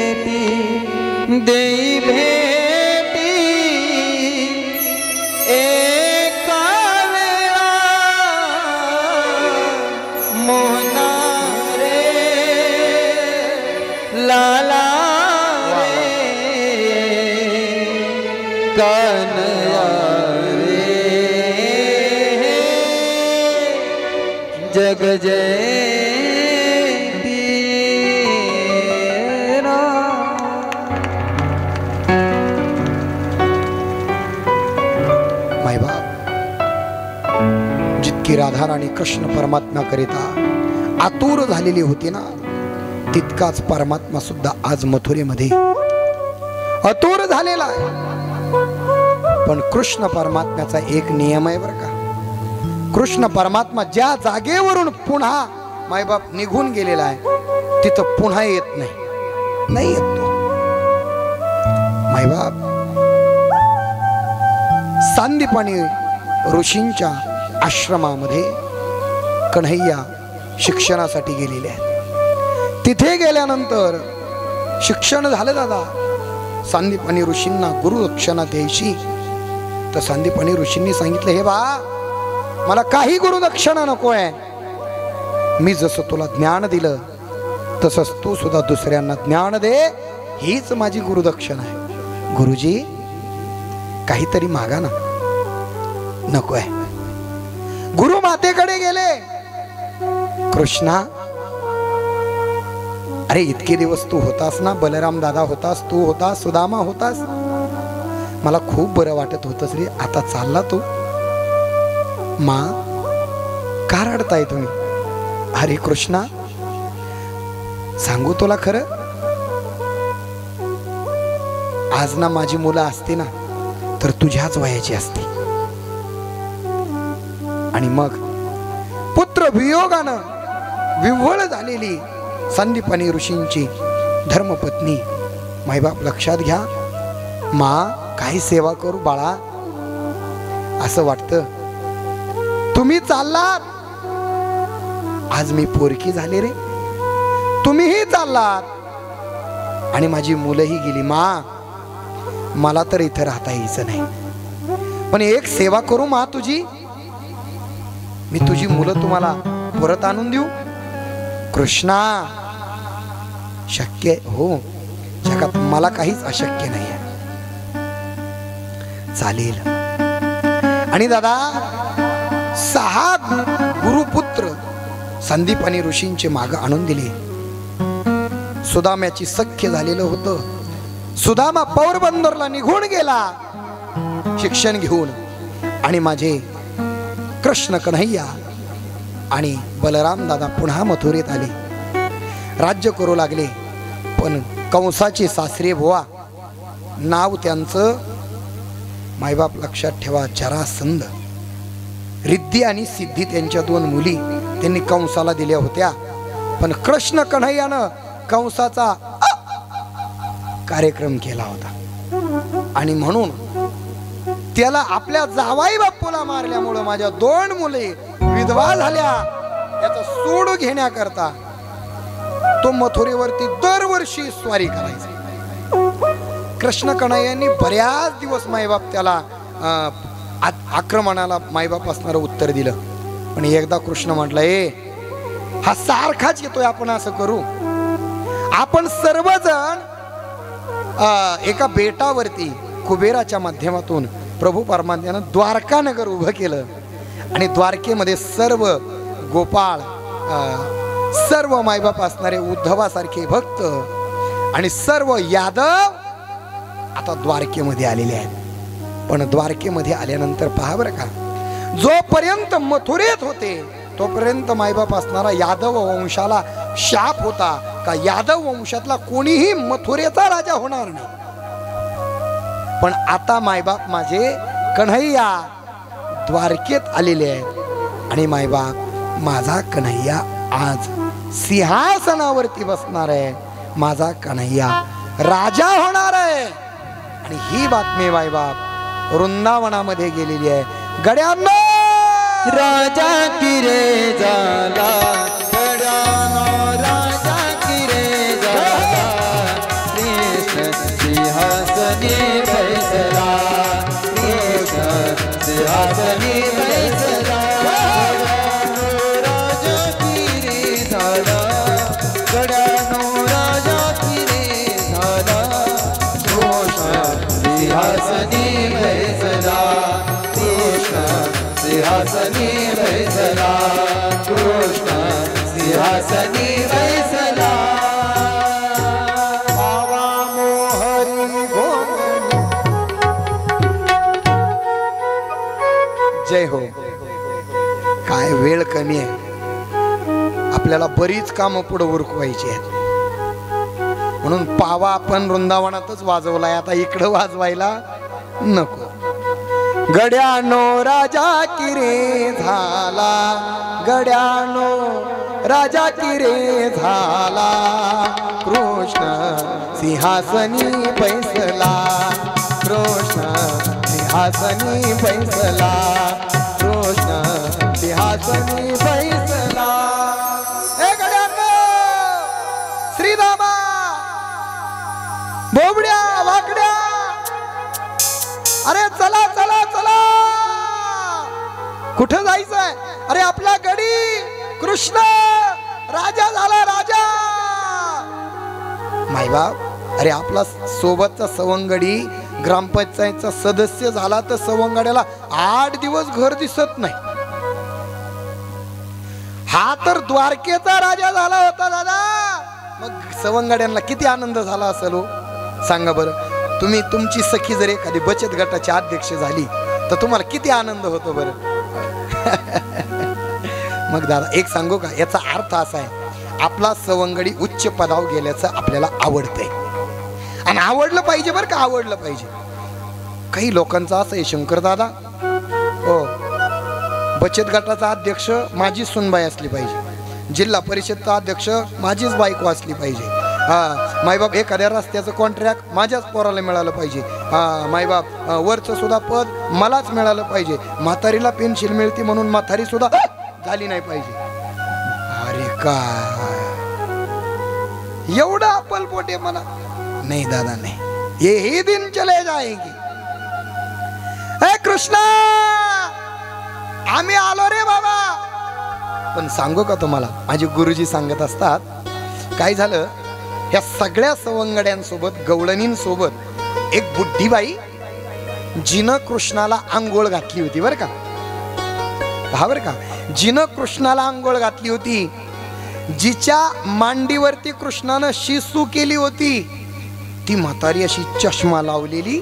भेटी देई भेटी एका वेळा मोहना रे लाला रे कन्हैया रे जग जय राधा राणी कृष्ण परमात्मा करिता आतुर झालेली होती ना तितकाच परमात्मा सुद्धा आज मथुरेमध्ये आतुर झालेला आहे पण कृष्ण परमात्म्याचा एक नियम आहे बरं का कृष्ण परमात्मा ज्या जागेवरून पुन्हा मायबाप निघून गेलेला आहे तिथं पुन्हा येत नाही येत तो मायबाप सांदीपणी ऋषींच्या आश्रमामध्ये कन्हैया शिक्षणासाठी गेलेले आहेत तिथे गेल्यानंतर शिक्षण झालं दादा सांदीपनी ऋषींना गुरुदक्षिणा द्यायची तर सांदीपनी ऋषींनी सांगितलं हे बा मला काही गुरुदक्षिणा नको आहे मी जसं तुला ज्ञान दिलं तसंच तू सुद्धा दुसऱ्यांना ज्ञान दे, हीच माझी गुरुदक्षिणा आहे. गुरुजी काहीतरी मागा ना. नको आहे. गुरु मातेकडे गेले. कृष्णा, अरे इतके दिवस तू होतास ना, बलराम दादा होतास, तू होतास, सुदामा होतास, मला खूप बरं वाटत होतंस रे. आता चालला तू. मा का रडताय तुम्ही? अरे कृष्णा, सांगू तुला खरं, आज ना माझी मुलं असती ना तर तुझ्याच वयाची असती. आणि मग पुत्र वियोगानं विव्हळ झालेली संदीपनी ऋषींची धर्मपत्नी मायबाप लक्षात घ्या. मा काय सेवा करू बाळा, असं वाटतं तुम्ही चाललात, आज मी पोरकी झाले रे, तुम्हीही चाललात आणि माझी मुलंही गेली. मा मला तर इथं राहता यायचं नाही, पण एक सेवा करू मा तुझी, मी तुझी मुलं तुम्हाला परत आणून देऊ. कृष्णा, शक्य हो, जगात मला काहीच अशक्य नाही आहे. चालेल. आणि दादा 6 गुरुपुत्र संदीपनी ऋषींचे माग आणून दिले. सुदाम्याची सख्य झालेलं होतं. सुदामा पोरबंदरला निघून गेला शिक्षण घेऊन, आणि माझे कृष्ण कन्हैया आणि बलराम दादा पुन्हा मथुरेत आले, राज्य करू लागले. पण कंसाचे सासरे बुवा, नाव त्यांचं मायबाप लक्षात ठेवा, जरासंध. रिद्धी आणि सिद्धी त्यांच्या 2 मुली त्यांनी कंसाला दिल्या होत्या. पण कृष्ण कन्हैयानं कंसाचा कार्यक्रम केला होता, आणि म्हणून त्याला आपल्या जावाई बापूला मारल्यामुळं माझ्या 2 मुले विधवा झाल्या. याचा सूड घेण्याकरता तो मथुरेवरती दरवर्षी स्वारी करायचा. कृष्ण कन्हैयांनी बऱ्याच दिवस मायबाप त्याला आक्रमणाला मायबाप असणारं उत्तर दिलं. पण एकदा कृष्ण म्हटलं, हा सारखाच येतोय, आपण असं करू, आपण सर्वजण एका बेटावरती कुबेराच्या माध्यमातून प्रभू परमात्म्यानं द्वारका नगर उभं केलं. आणि द्वारकेमध्ये सर्व गोपाळ, सर्व मायबाप असणारे उद्धवासारखे भक्त आणि सर्व यादव आता द्वारकेमध्ये आलेले आहेत. पण द्वारकेमध्ये आल्यानंतर पहा बरं का, जोपर्यंत मथुरेत होते तोपर्यंत मायबाप असणारा यादव वंशाला शाप होता का यादव वंशातला कोणीही मथुरेचा राजा होणार नाही. पण आता मायबाप माझे कन्हैया द्वारकेत आलेले आहेत, आणि मायबाप माझा कन्हैया आज सिंहासनावरती बसणार आहे, माझा कन्हैया राजा होणार आहे. आणि ही बातमी मायबाप वृंदावनामध्ये गेलेली आहे. गड्यांनो, राजा किरे झाला, गड्यानो राजा किरे झाला, कृष्ण सिंहासनी बैसला, कृष्ण सिंहासनी बैसला. राजा किरे झाला, गड्यानो राजा किरे झाला, कृष्ण सिंहासनी बैसला, कृष्ण सिंहासनी बैसला, कृष्ण सिंहासनी बैसला. बाबा मोहरी गोविंद. जय हो. काय वेळ कमी आहे, आपल्याला बरीच कामं पुढे उरकवायची आहेत, म्हणून पावा आपण वृंदावनातच वाजवलाय, आता इकडं वाजवायला नको. गड्यानो राजा किरे झाला, गड्यानो राजा किरे झाला, कृष्ण सिंहासनी बैसला, कृष्ण सिंहासनी बैसला, कृष्ण सिंहासनी बैसला. हे गड्यानो, श्रीरामा, बोबड्या वाकड्या, अरे चला चला चला, कुठं जायचंय? अरे आपला गडी कृष्ण राजा झाला, राजा. मायबाप, अरे आपला सोबतचा सवंगडी ग्रामपंचायतचा सदस्य झाला तर सवंगड्याला 8 दिवस घर दिसत नाही. हा तर द्वारकेचा राजा झाला होता दादा. मग सवंगड्यांना किती आनंद झाला असेल हो, सांगा बरं. तुम्ही तुमची सखी जर एखादी बचत गटाची अध्यक्ष झाली तर तुम्हाला किती आनंद होतो बरं. मग दादा एक सांगू का, याचा अर्थ असा आहे, आपला सवंगडी उच्च पदावर गेल्याचं आपल्याला आवडतंय आणि आवडलं पाहिजे बरं का, आवडलं पाहिजे. काही लोकांचं असं आहे शंकर दादा, हो बचत गटाचा अध्यक्ष माझी सुनबाई असली पाहिजे, जिल्हा परिषदचा अध्यक्ष माझीच बायको असली पाहिजे, हा मायबाप एखाद्या रस्त्याचं कॉन्ट्रॅक्ट माझ्याच पोराला मिळालं पाहिजे, हा मायबाप वरचं सुद्धा पद मलाच मिळालं पाहिजे, म्हातारीला पेन्शन मिळते म्हणून म्हातारी सुद्धा झाली नाही पाहिजे. अरे काय एवढा अपलपोटे मला नाही दादा, नाही यही दिन चले जाएंगे. हे कृष्णा आम्ही आलो रे बाबा. पण सांगू का तुम्हाला, माझे गुरुजी सांगत असतात, काय झालं या सगळ्या सवंगड्यांसोबत गवळणींसोबत एक बुद्धिबाई जिनं कृष्णाला आंघोळ घातली होती बरं का. पहा बरं का, जिनं कृष्णाला आंघोळ घातली होती, जिच्या मांडीवरती कृष्णानं शिसू केली होती, ती म्हातारी अशी चष्मा लावलेली,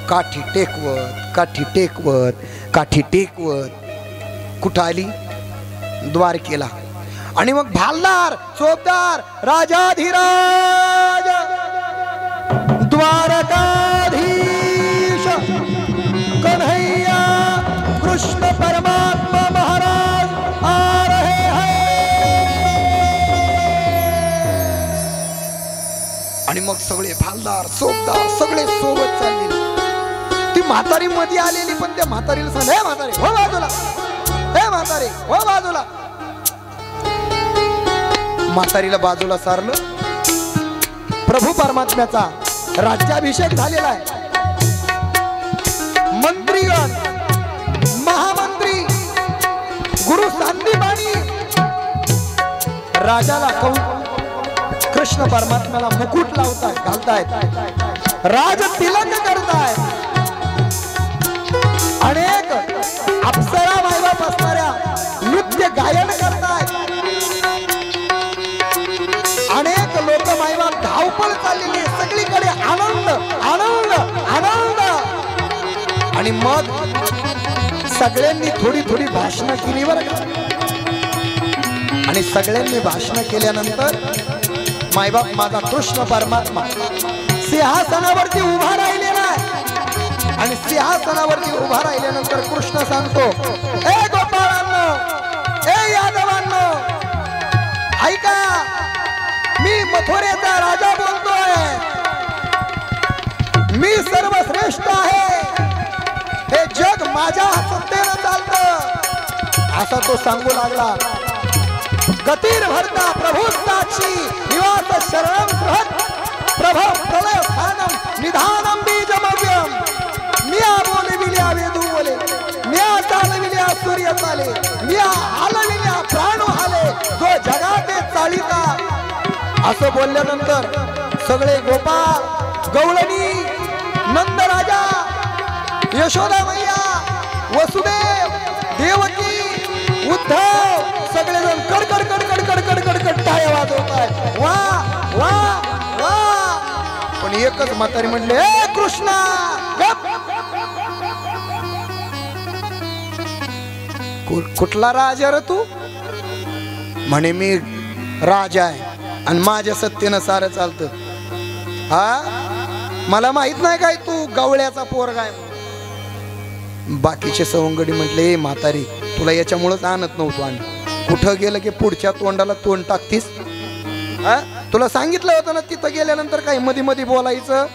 काठी टेकवत काठी टेकवत काठी टेकवत कुठं आली, द्वारकेला. आणि मग भालदार चोपदार राजाधिराज द्वारकाधीश कन्हैया कृष्ण परमात्मा महाराज आ रहे हैं. आणि मग सगळे भालदार चोपदार सगळे सोबत चाललेले. ती म्हातारी मध्ये आलेली, पण त्या म्हातारीला सांग, हे म्हातारी हो बाजूला, हे म्हातारी हो बाजूला. म्हातारीला बाजूला सारलं. प्रभू परमात्म्याचा राज्याभिषेक झालेला आहे. मंत्रीगण महामंत्री गुरु सांदीपाणी राजाला कृष्ण परमात्म्याला मुकुट लावतायत, घालतायत, राज तिलक करतायत. अनेक अप्सरा मायबाप असणाऱ्या नृत्य गायन करतायत. अनेक लोक मायबाप धावपळ चाललेली, सगळीकडे आनंद आनंद आनंद. आणि मग सगळ्यांनी थोडी थोडी भाषणं केली बरं का. आणि सगळ्यांनी भाषणं केल्यानंतर मायबाप माझा कृष्ण परमात्मा सिंहासनावरती उभा राहिलेला आहे. आणि सिंहासनावरती उभा राहिल्यानंतर कृष्ण सांगतो, ए गोपाळांनो, ए यादवांनो, ऐका, मी मथुरेचा राजा बोलतोय, मी सर्वश्रेष्ठ आहे, हे जग माझ्या सत्तेनं चालतं. असा तो सांगू लागला. गतीर भरता प्रभू साक्षी निवास शरणं बृहत् प्रभो प्रलय स्थानम निधानम बीजमव्यम. मिया बोले विल्या वेदू बोले, मिया चालविल्या सूर्य चाले, मिया हालविल्या प्राण हाले, जो जगाते चालिता. असं बोलल्यानंतर सगळे गोपाळ गवळणी नंदराजा यशोदा मैया वसुदेव देवकी उद्धव सगळेजण कडकड कडकड कडकड कडकड टाळ्या वाजवतायत. वा वा वा. पण एकच म्हातारी म्हणले, ए कृष्णा गप. कुठला राजा रे तू? म्हणे मी राजा आहे आणि माझ्या सत्तेनं सारं चालतं. हा मला माहित नाही काय तू गवळ्याचा पोरगा आहे. बाकीचे सवंगडी म्हटले, म्हातारी तुला याच्यामुळेच आणत नव्हतो आम्ही. कुठं गेलं की पुढच्या तोंडाला तोंड टाकतीस. हा तुला सांगितलं होतं ना तिथं गेल्यानंतर काही मध्ये मध्ये बोलायचं,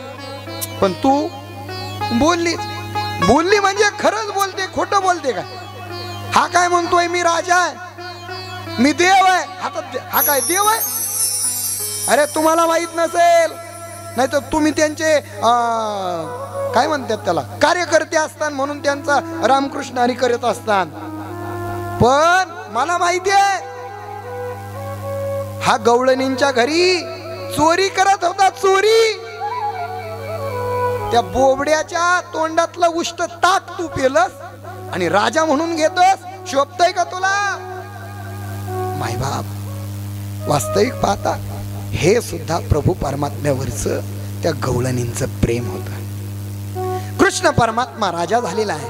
पण तू बोलली म्हणजे खरंच बोलते, खोटं बोलते का? हा काय म्हणतोय मी राजा आहे, मी देव आहे. हा काय देव आहे? अरे तुम्हाला माहित नसेल, नाही तर तुम्ही त्यांचे काय म्हणतात त्याला कार्यकर्ते असतात म्हणून त्यांचा रामकृष्ण हरी करत असतात. पण मला माहिती आहे, हा गवळणींच्या घरी चोरी करत होता, चोरी. त्या बोबड्याच्या तोंडातलं उष्ट ताक तू पेलस आणि राजा म्हणून घेतोस. शोभतय का तुला? मायबाप वास्तविक पाहता हे सुद्धा प्रभू परमात्म्यावरच त्या गवळणींचं प्रेम होत. कृष्ण परमात्मा राजा झालेला आहे.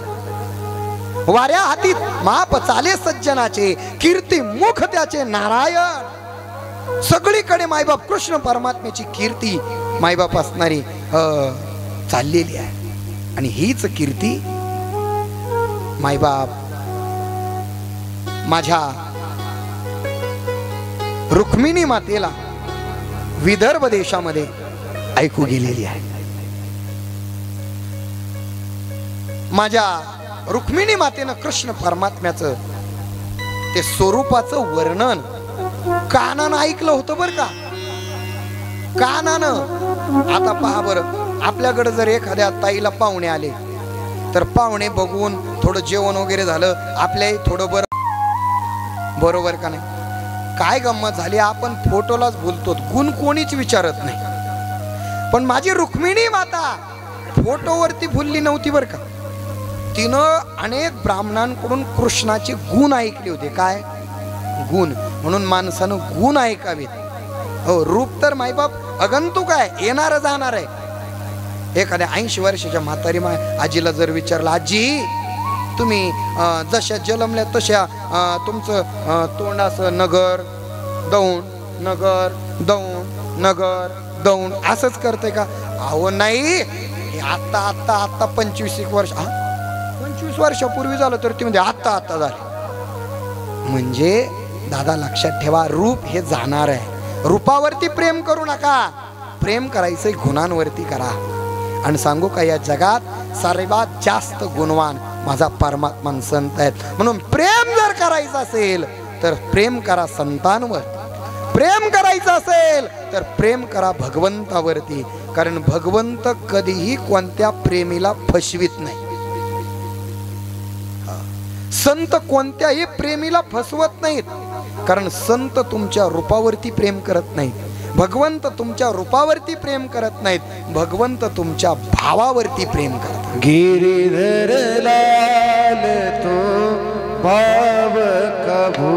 वाऱ्या हातीत माप चाले सज्जनाचे, कीर्ती मुख त्याचे नारायण. सगळीकडे मायबाप कृष्ण परमात्म्याची कीर्ती मायबाप असणारी चाललेली आहे. आणि हीच कीर्ती मायबाप माझ्या रुक्मिणी मातेला विदर्भ देशामध्ये ऐकू गेलेली आहे. माझ्या रुक्मिणी मातेनं कृष्ण परमात्म्याचं ते स्वरूपाचं वर्णन कानानं ऐकलं होतं बर का, कानानं. आता पहा बरं, आपल्याकडे जर एखाद्या ताईला पाहुणे आले तर पाहुणे बघून थोडं जेवण वगैरे झालं, आपल्याही थोडं बरोबर का नाही? काय गंमत झाली, आपण फोटोलाच बोलतो, गुण कोणीच विचारत नाही. पण माझी रुक्मिणी माता फोटोवरती भुलली नव्हती बर का. तिनं अनेक ब्राह्मणांकडून कृष्णाचे गुण ऐकले होते. काय गुण? म्हणून माणसानं गुण ऐकावेत. हो, रूप तर मायबाप अगंतुक आहे, येणार जाणार आहे. एखाद्या 80 वर्षाच्या म्हातारी आजीला जर विचारलं, आजी तुम्ही जशा जन्मल्या तशा तुमचं तोंड असं नगर दौंड नगर दौंड नगर दौंड असंच करते का? अहो नाही, आता आता आता 25 वर्ष 25 वर्षापूर्वी झालं तर ती म्हणजे आता आता झालं. म्हणजे दादा लक्षात ठेवा, रूप हे जाणार आहे. रूपावरती प्रेम करू नका, प्रेम करायचं गुणांवरती करा. आणि सांगू का, या जगात सर्वात जास्त गुणवान माझा परमात्मा संत आहेत. म्हणून प्रेम जर करायचं असेल तर प्रेम करा संतांवर, प्रेम करायचं असेल तर प्रेम करा भगवंतावरती. कारण भगवंत कधीही कोणत्या प्रेमीला फसवित नाही. संत कोणत्याही प्रेमीला फसवत नाहीत. कारण संत तुमच्या रूपावरती प्रेम करत नाहीत, भगवंत तुमच्या रूपावरती प्रेम करत नाहीत, भगवंत तुमच्या भावावरती प्रेम करतात. गिरिधर लाल तो भाव कभू,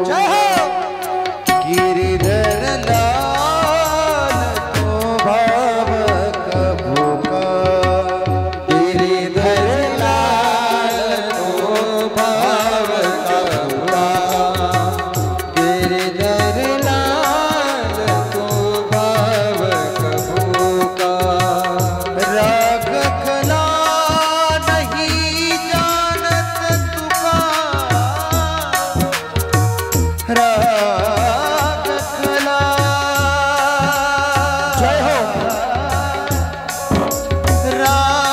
जय हो. गिरिधर लाल तो भाव कभू का, गिरिधर लाल तो भाव कभू का, गिरिधर लाल तो भाव कभू का. राग खला नहीं जानत तुका, राग खला, जय हो. राग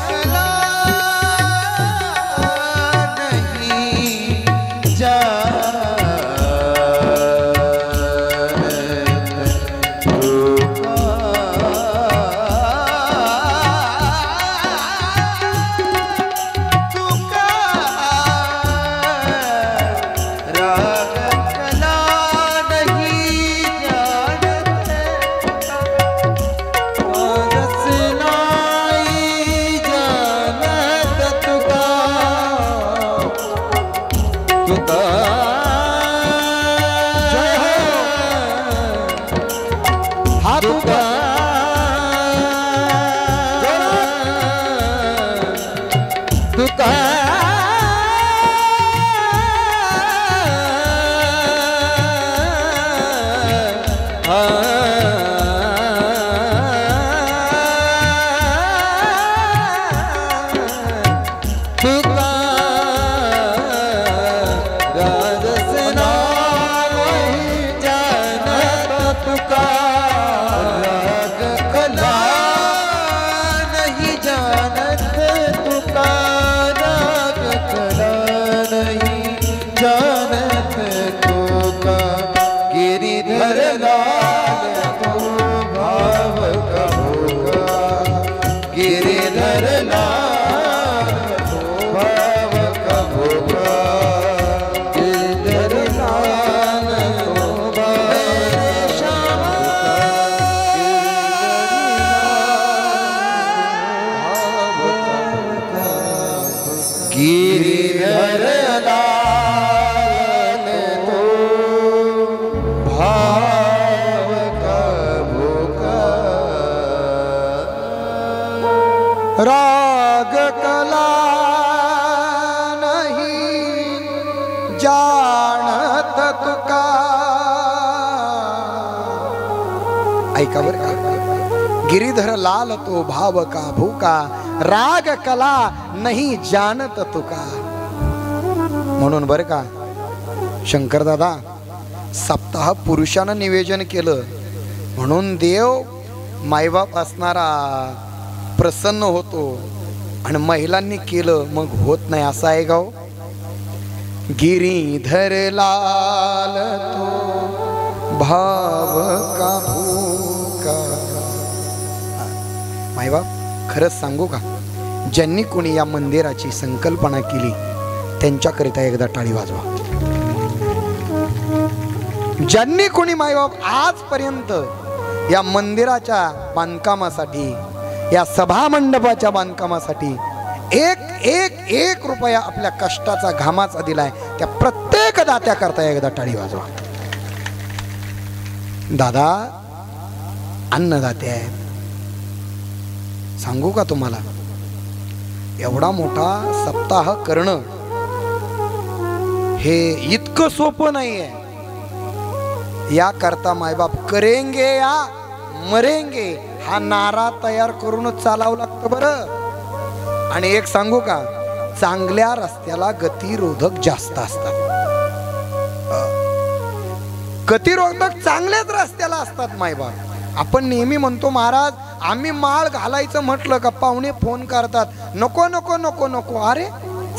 खला नहीं जानत तुका, राग खला नहीं जानत, रस नाही जानत तुका, तुका. जय हो. हात तुका, तुका. तुका राजस नाही जानत तुका, राग कला नहीं जानत तुका. ऐका बरं का, गिरीधर लाल तो भाव का भूका, राग कला नहीं जानत तुका. म्हणून बरं का शंकर दादा, सप्ताह पुरुषानं निवेदन केलं म्हणून देव मायबाप असणारा प्रसन्न होतो, आणि महिलांनी केलं मग होत नाही असं आहे गाव. गिरीधर लाल तो भाव का भूका. मायबाप खरंच सांगू का, ज्यांनी कोणी या मंदिराची संकल्पना केली त्यांच्याकरिता एकदा टाळी वाजवा. ज्यांनी कोणी मायबाप आजपर्यंत या मंदिराच्या बांधकामासाठी, या सभा मंडपाच्या बांधकामासाठी एक एक एक रुपया आपल्या कष्टाचा घामाचा दिलाय, त्या प्रत्येक दात्याकरता एकदा टाळी वाजवा. दादा अन्नदाते आहेत. सांगू का तुम्हाला, एवढा मोठा सप्ताह करणं हे इतकं सोपं नाहीये. या करता मायबाप करेंगे या मरेंगे हा नारा तयार करूनच चालावं लागतं बरं. आणि एक सांगू का, चांगल्या रस्त्याला गतिरोधक जास्त असतात. गतिरोधक चांगल्याच रस्त्याला असतात मायबाप. आपण नेहमी म्हणतो महाराज आम्ही माळ घालायचं म्हटलं का पाहुणे फोन करतात, नको नको नको नको. अरे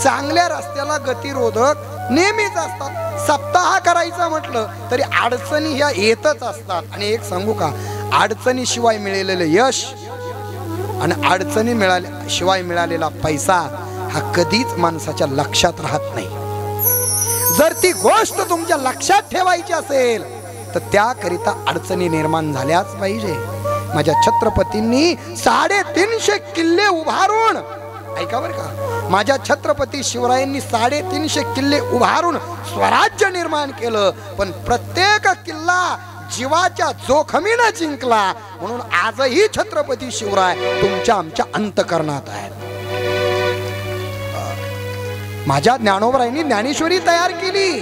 चांगल्या रस्त्याला गतिरोधक नेहमीच असतात. सप्ताह करायचा म्हटलं तरी अडचणी ह्या येतच असतात. आणि एक सांगू का, अडचणीशिवाय मिळालेलं यश आणि अडचणी शिवाय मिळालेला पैसा हा कधीच माणसाच्या लक्षात राहत नाही. जर ती गोष्ट तुमच्या लक्षात ठेवायची असेल तर त्याकरिता अडचणी निर्माण झाल्याच पाहिजे. माझ्या छत्रपतींनी 350 किल्ले उभारून, ऐका बरं का, माझ्या छत्रपती शिवरायांनी 350 किल्ले उभारून स्वराज्य निर्माण केलं, पण प्रत्येक किल्ला जीवाच्या जोखमीनं जिंकला. म्हणून आजही छत्रपती शिवराय तुमच्या आमच्या अंतःकरणात आहेत. माझ्या ज्ञानोबरायांनी ज्ञानेश्वरी तयार केली,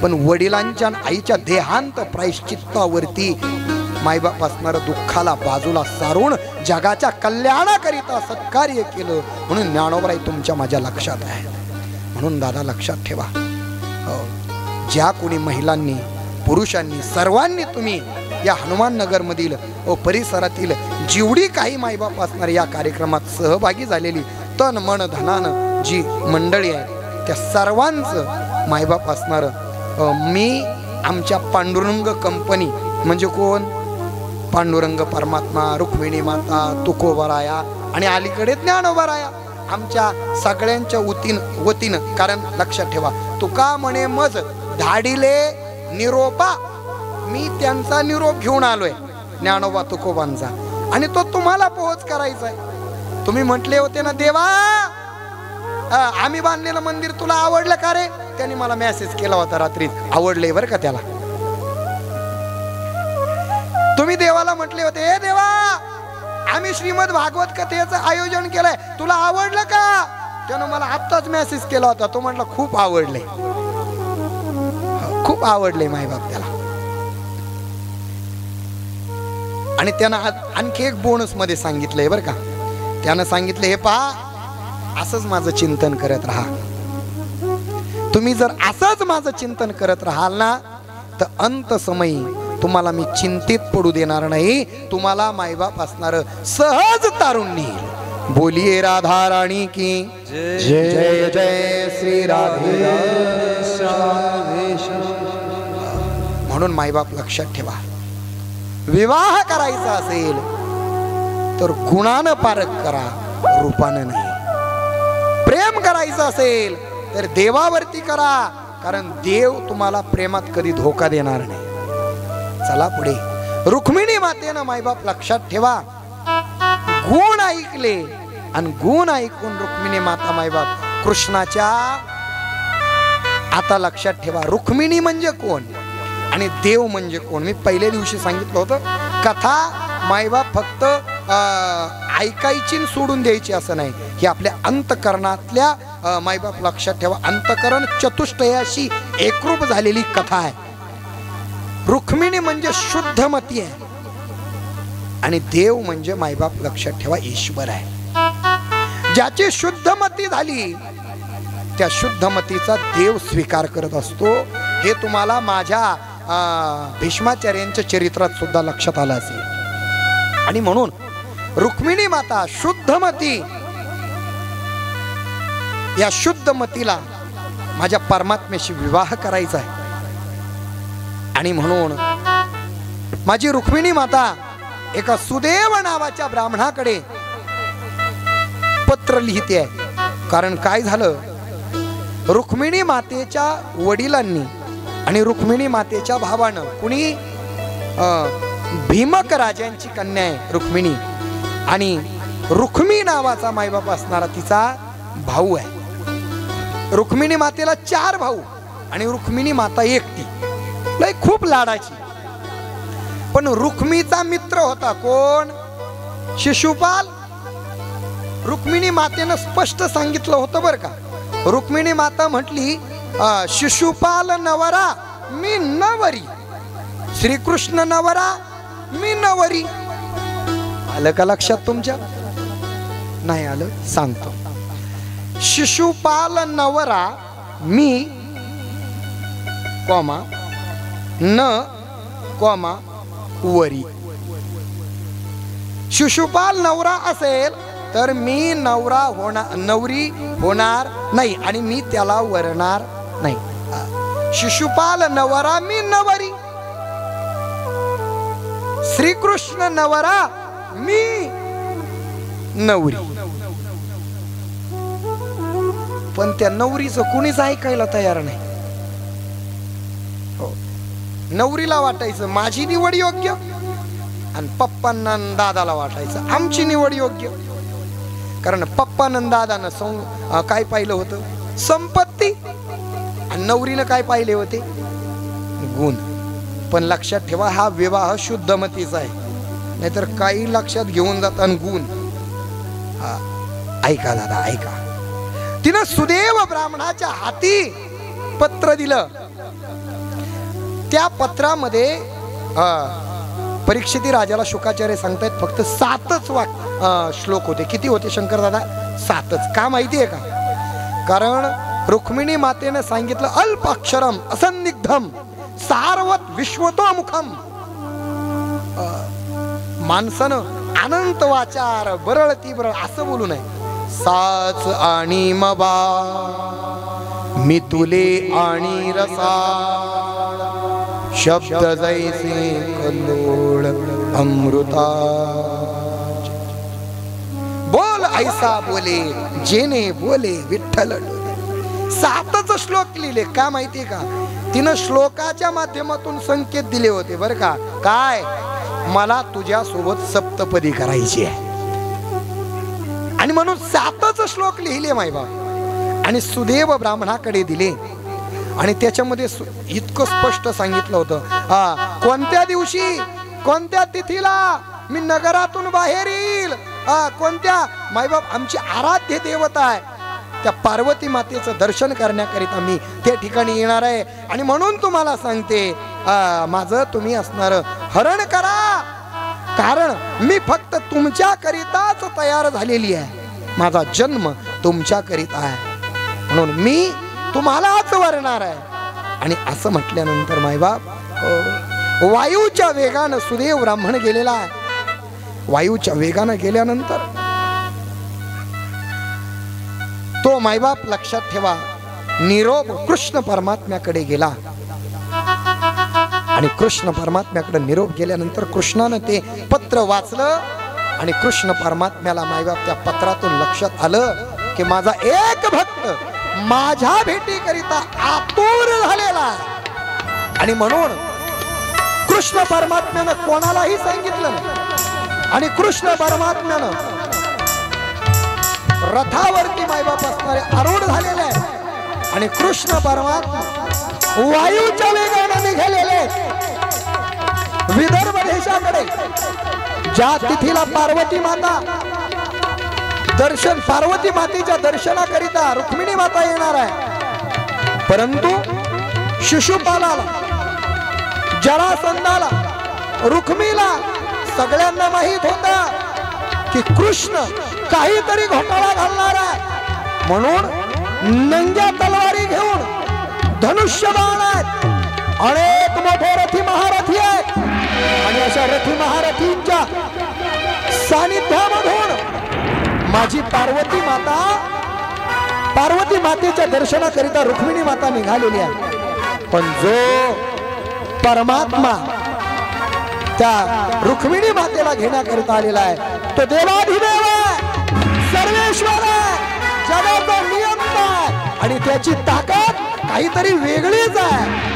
पण वडिलांच्या आईच्या देहांत प्रायश्चित्तावरती मायबाप असणारं दुःखाला बाजूला सारून जगाच्या कल्याणाकरिता सत्कार्य केलं. म्हणून ज्ञानोबराई तुमच्या माझ्या लक्षात आहे. म्हणून दादा लक्षात ठेवा, ज्या कोणी महिलांनी पुरुषांनी सर्वांनी तुम्ही या हनुमान नगर मधील व परिसरातील जेवढी काही मायबाप असणारे या कार्यक्रमात सहभागी झालेली तन मन धनानं जी मंडळी आहे त्या सर्वांचं मायबाप असणार मी आमच्या पांडुरंग कंपनी म्हणजे कोण, पांडुरंग परमात्मा, रुक्मिणी माता, तुकोबराया आणि अलीकडे ज्ञानोबराया, आमच्या सगळ्यांच्या वतीनं. कारण लक्षात ठेवा, तुका म्हणे मज धाडिले निरोपा, मी त्यांचा निरोप घेऊन आलोय ज्ञानोबा तुकोबांचा, आणि तो तुम्हाला पोहोच करायचा आहे. तुम्ही म्हटले होते ना देवा आम्ही बांधलेलं मंदिर तुला आवडलं का रे, त्यांनी मला मेसेज केला होता रात्री, आवडले बरं का त्याला. तुम्ही देवाला म्हटले होते हे देवा आम्ही श्रीमद भागवत कथेचं आयोजन केलंय, तुला आवडलं का, त्यानं मला आत्ताच मेसेज केला होता, तो म्हटला खूप आवडले, खूप आवडले मायबाप त्याला. आणि त्यानं आणखी एक बोनस मध्ये सांगितलंय बरं का, त्यानं सांगितलं हे पहा असंच माझं चिंतन करत राहा. तुम्ही जर असंच माझं चिंतन करत राहाल ना तर अंत समयी तुम्हाला मी चिंतित पडू देणार नाही, तुम्हाला मायबाप असणार सहज तारून नेईल. बोलिये राधा राणी की जय जय जय श्री राधे. म्हणून मायबाप लक्षात ठेवा, विवाह करायचा असेल तर गुणानं पारख करा, रूपानं नाही. प्रेम करायचं असेल तर देवावरती करा, कारण देव तुम्हाला प्रेमात कधी धोका देणार नाही. चला पुढे. रुक्मिणी मातेनं मायबाप लक्षात ठेवा, गुण ऐकले आणि गुण ऐकून रुक्मिणी माता मायबाप कृष्णाच्या, आता लक्षात ठेवा रुक्मिणी म्हणजे कोण आणि देव म्हणजे कोण. मी पहिल्या दिवशी सांगितलं होतं, कथा मायबाप फक्त ऐकायची आणि सोडून द्यायची असं नाही. ही आपल्या अंतकरणातल्या मायबाप लक्षात ठेवा, अंतकरण चतुष्टयाशी एकरूप झालेली कथा आहे. रुक्मिणी म्हणजे शुद्धमती आहे आणि देव म्हणजे मायबाप लक्षात ठेवा ईश्वर आहे. ज्याची शुद्धमती झाली त्या शुद्धमतीचा देव स्वीकार करत असतो. हे तुम्हाला माझ्या भीष्माचार्यांच्या चरित्रात सुद्धा लक्षात आलं असेल. आणि म्हणून रुक्मिणी माता शुद्धमती, या शुद्धमतीला माझ्या परमात्म्याशी विवाह करायचा आहे. आणि म्हणून माझी रुक्मिणी माता एका सुदेव नावाच्या ब्राह्मणाकडे पत्र लिहिते आहे. कारण काय झालं, रुक्मिणी मातेच्या वडिलांनी आणि रुक्मिणी मातेच्या भावानं, कुणी भीमक राजांची कन्या आहे रुक्मिणी, आणि रुक्मी नावाचा मायबाप असणारा तिचा भाऊ आहे. रुक्मिणी मातेला 4 भाऊ आणि रुक्मिणी माता एकटी, लय खूप लाडाची. पण रुक्मीचा मित्र होता कोण? शिशुपाल. रुक्मिणी मातेनं स्पष्ट सांगितलं होतं बरं का. रुक्मिणी माता म्हटली, शिशुपाल नवरा मी नवरी, श्रीकृष्ण नवरा मी नवरी. आलं का लक्षात तुमच्या? नाही आलं? सांगतो. शिशुपाल नवरा मी कॉमा न कॉमा वरी. शिशुपाल नवरा असेल तर मी नवरी होणार नाही आणि मी त्याला वरणार नाही. शिशुपाल नवरा मी नवरी, श्रीकृष्ण नवरा मी नवरी. पण त्या नवरीचं कुणीच ऐकायला तयार नाही. हो, नवरीला वाटायचं माझी निवड योग्य आणि पप्पांना दादाला वाटायचं आमची निवड योग्य. कारण पप्पानं दादानं काय पाहिलं होतं? संपत्ती. आणि नवरीनं काय पाहिले होते? गुण. पण लक्षात ठेवा हा विवाह शुद्धमतीचा आहे, नाहीतर काही लक्षात घेऊन जातात गुण. ऐका दादा ऐका. तिनं सुदेव ब्राह्मणाच्या हाती पत्र दिलं. त्या पत्रामध्ये परीक्षिती राजाला शुकाचार्य सांगतायत फक्त 7च श्लोक होते. किती होते शंकर दादा? 7च. का माहितीये का? कारण रुक्मिणी मातेने सांगितलं अल्पाक्षरम असंदिग्धम सारवत विश्वतोमुखम. माणसानं अनंत वाचार बरळ तीव्र असं बोलू नये. साच आणि मबा मी तुले आणि रसा शब्द जैसे कल्लोळ अमृता. बोल ऐसा बोले जेने बोले विठ्ठल. 7च श्लोक लिहिले. का माहितीये का? तिनं श्लोकाच्या माध्यमातून संकेत दिले होते बरं का. काय? मला तुझ्या सोबत सप्तपदी करायची आहे. आणि म्हणून 7च श्लोक लिहिले मायबाप आणि सुदेव ब्राह्मणाकडे दिले. आणि त्याच्यामध्ये इतकं स्पष्ट सांगितलं होतं कोणत्या दिवशी कोणत्या तिथीला मी नगरातून बाहेर येईल, कोणत्या मायबाप आमची आराध्य देवता आहे त्या पार्वती मातेचं दर्शन करण्याकरिता मी त्या ठिकाणी येणार आहे. आणि म्हणून तुम्हाला सांगते माझं तुम्ही असणार हरण करा. कारण मी फक्त तुमच्याकरिताच तयार झालेली आहे. माझा जन्म तुमच्याकरिता आहे म्हणून मी तुम्हालाच वरणार आहे. आणि असं म्हटल्यानंतर मायबाप वायूच्या वेगानं सुदेव ब्राह्मण गेलेला आहे. वायूच्या वेगानं गेल्यानंतर तो मायबाप लक्षात ठेवा निरोप कृष्ण परमात्म्याकडे गेला. आणि कृष्ण परमात्म्याकडे निरोप गेल्यानंतर कृष्णानं ते पत्र वाचलं आणि कृष्ण परमात्म्याला मायबाप त्या पत्रातून लक्षात आलं की माझा एक भक्त माझ्या भेटीकरिता आतुर झालेला आहे. आणि म्हणून कृष्ण परमात्म्यानं कोणालाही सांगितलं नाही. आणि कृष्ण परमात्म्यानं रथावरती मायबाप असणारे आरूढ झालेले आहे. आणि कृष्ण परमात्मा वायूच्या वेगाने निघालेले विदर्भ देशाकडे ज्या तिथीला पार्वती माता दर्शन पार्वती मातेच्या दर्शनाकरिता रुक्मिणी माता येणार आहे, परंतु शिशुपालाला, जरासंधाला, रुक्मीला सगळ्यांना माहित होता की कृष्ण काहीतरी घोटाळा घालणार आहे, म्हणून नंग्या तलवारी घेऊन धनुष्यबाण आहेत, अनेक मोठे रथी महारथी आहेत आणि अशा रथी महारथींच्या सानिध्यामधून माझी पार्वती माता, पार्वती मातेच्या दर्शनाकरिता रुक्मिणी माता निघालेली आहे। पण जो परमात्मा त्या रुक्मिणी मातेला घेण्याकरिता आलेला आहे तो देवाधिदेव आहे, सर्वेश्वर आहे, जगाचा नियंता आहे आणि त्याची ताकद काहीतरी वेगळीच आहे।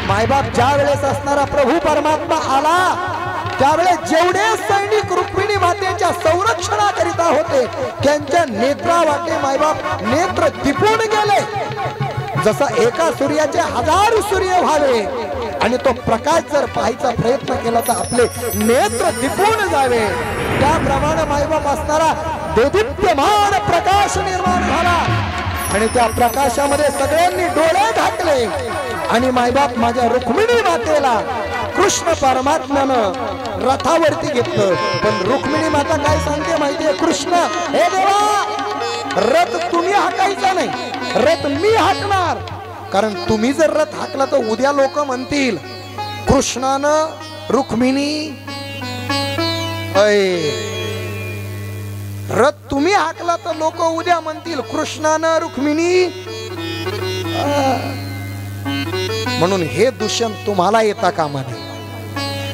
मायबाप ज्या वेळेस असणारा प्रभू परमात्मा आला त्यावेळेस जेवढे सैनिक रुक्मिणी मातेच्या संरक्षणाकरिता होते त्यांच्या नेत्रावाटे मायबाप नेत्र दिपून गेले, जसा एका सूर्याचे 1000 सूर्य व्हावे आणि तो प्रकाश जर पाहायचा प्रयत्न केला तर आपले नेत्र दिपून जावे, त्याप्रमाणे मायबाप असणारा देदीप्यमान प्रकाश निर्माण झाला आणि त्या प्रकाशामध्ये सगळ्यांनी डोळे घातले आणि मायबाप माझ्या रुक्मिणी मातेला कृष्ण परमात्म्यानं रथावरती घेतलं। पण रुक्मिणी माता काय सांगते माहितीये, कृष्ण हे देवा रथ तुम्ही हाकायचा नाही, रथ मी हाकणार, कारण तुम्ही जर रथ हाकला तर उद्या लोक म्हणतील कृष्णानं रुक्मिणी रथ तुम्ही हाकला तर लोक उद्या म्हणतील कृष्णानं रुक्मिणी, म्हणून हे दूषण तुम्हाला येता कामा नये,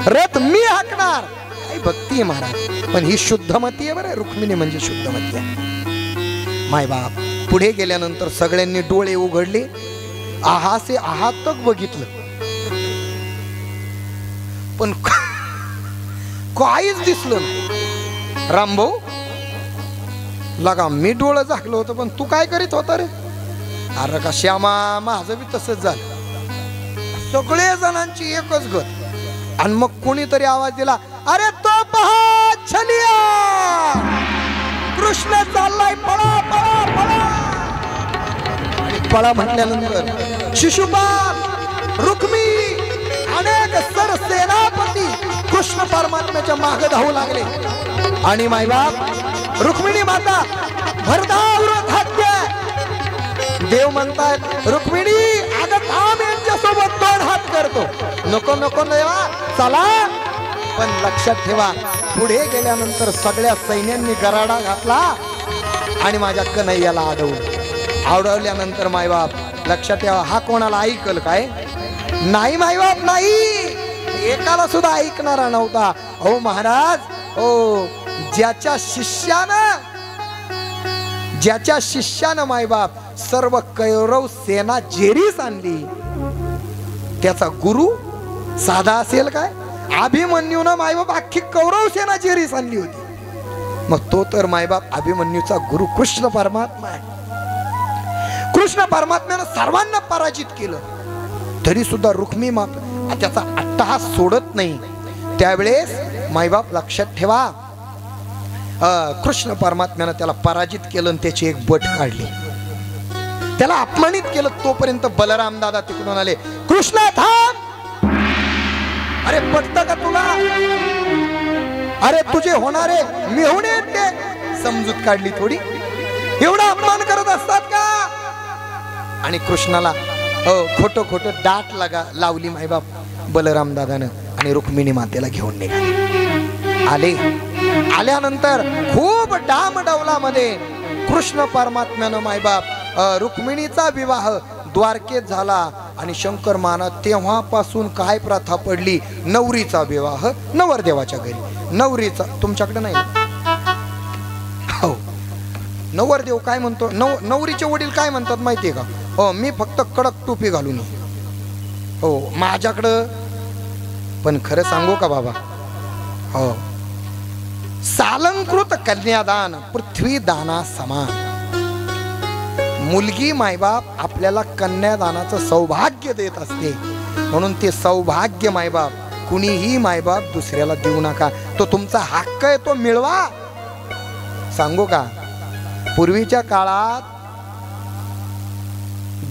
रथ मी हाकणार। काही भक्ती आहे महाराज, पण ही शुद्धमती आहे बरं, रुक्मिणी म्हणजे शुद्धमती आहे। मायबाप पुढे गेल्यानंतर सगळ्यांनी डोळे उघडले, आहासे आहातक बघितलं पण काहीच दिसलं नाही। रामभाऊ लगा मी डोळं झाकलं होतं पण तू काय करीत होता रे? अरे का श्यामा, माझं बी तसंच झालं, सगळे जणांची एकच गत। आणि मग कोणीतरी आवाज दिला, अरे तो पहा छलिया, कृष्ण चाललाय, पळा पळा पळा। आणि पळा म्हटल्यानंतर शिशुपाल, रुक्मी, अनेक सरसेनापती कृष्ण परमात्म्याच्या मागे धावू लागले आणि मायबाप रुक्मिणी माता भरधाव रथात देव म्हणतात रुक्मिणी अगं थांब, यांच्यासोबत 2 हात करतो। नको नको देवा चला, पण लक्षात ठेवा पुढे गेल्यानंतर सगळ्या सैन्यांनी गराडा घातला आणि माझ्या कन्हैयाला अडवल्यानंतर मायबाप लक्षात ठेवा हा कोणाला ऐकल काय? नाही मायबाप नाही, एकाला सुद्धा ऐकणारा नव्हता। हो महाराज, हो ज्याच्या शिष्यानं मायबाप सर्व कौरव सेना जेरीस आणली त्याचा गुरु साधा असेल काय? अभिमन्यूनं मायबाप अख्खी कौरव सेना जेरीस आणली होती, मग तो तर मायबाप अभिमन्यूचा गुरु कृष्ण परमात्मा आहे। कृष्ण परमात्म्यानं सर्वांना पराजित केलं तरी सुद्धा रुक्मी माता त्याचा अट्टहास सोडत नाही। त्यावेळेस मायबाप लक्षात ठेवा कृष्ण परमात्म्यानं त्याला पराजित केलं आणि त्याची एक बट काढली, त्याला अपमानित केलं। तोपर्यंत बलराम दादा तिकडून आले, कृष्ण थांब, अरे पटतं का तुला? अरे तुझे होणारे मेहुणे ते समजूत काढली थोडी, एवढा अपमान करत असतात का? आणि कृष्णाला खोटं खोटं डाट लावली मायबाप बलराम दादानं आणि रुक्मिणी मातेला घेऊन निघाले। आल्यानंतर खूप डामडौलामध्ये कृष्ण परमात्म्यानं मायबाप रुक्मिणीचा विवाह द्वारकेत झाला आणि शंकर महाराज तेव्हापासून काय प्रथा पडली, नवरीचा विवाह नवरदेवाच्या घरी। नवरीचा तुमच्याकडे नाही? हो, नवरदेव काय म्हणतो, नवरीचे वडील काय म्हणतात माहितीये का? हो मी फक्त कडक टोपी घालून, हो माझ्याकडं पण खरं सांगू का बाबा, हो सालंकृत कन्यादान पृथ्वी दाना समान। मुलगी मायबाप आपल्याला कन्यादानाचं सौभाग्य देत असते, म्हणून ते सौभाग्य मायबाप कुणीही मायबाप दुसऱ्याला देऊ नका. तो तुमचा हक्क आहे, तो मिळवा. सांगू का, पूर्वीच्या काळात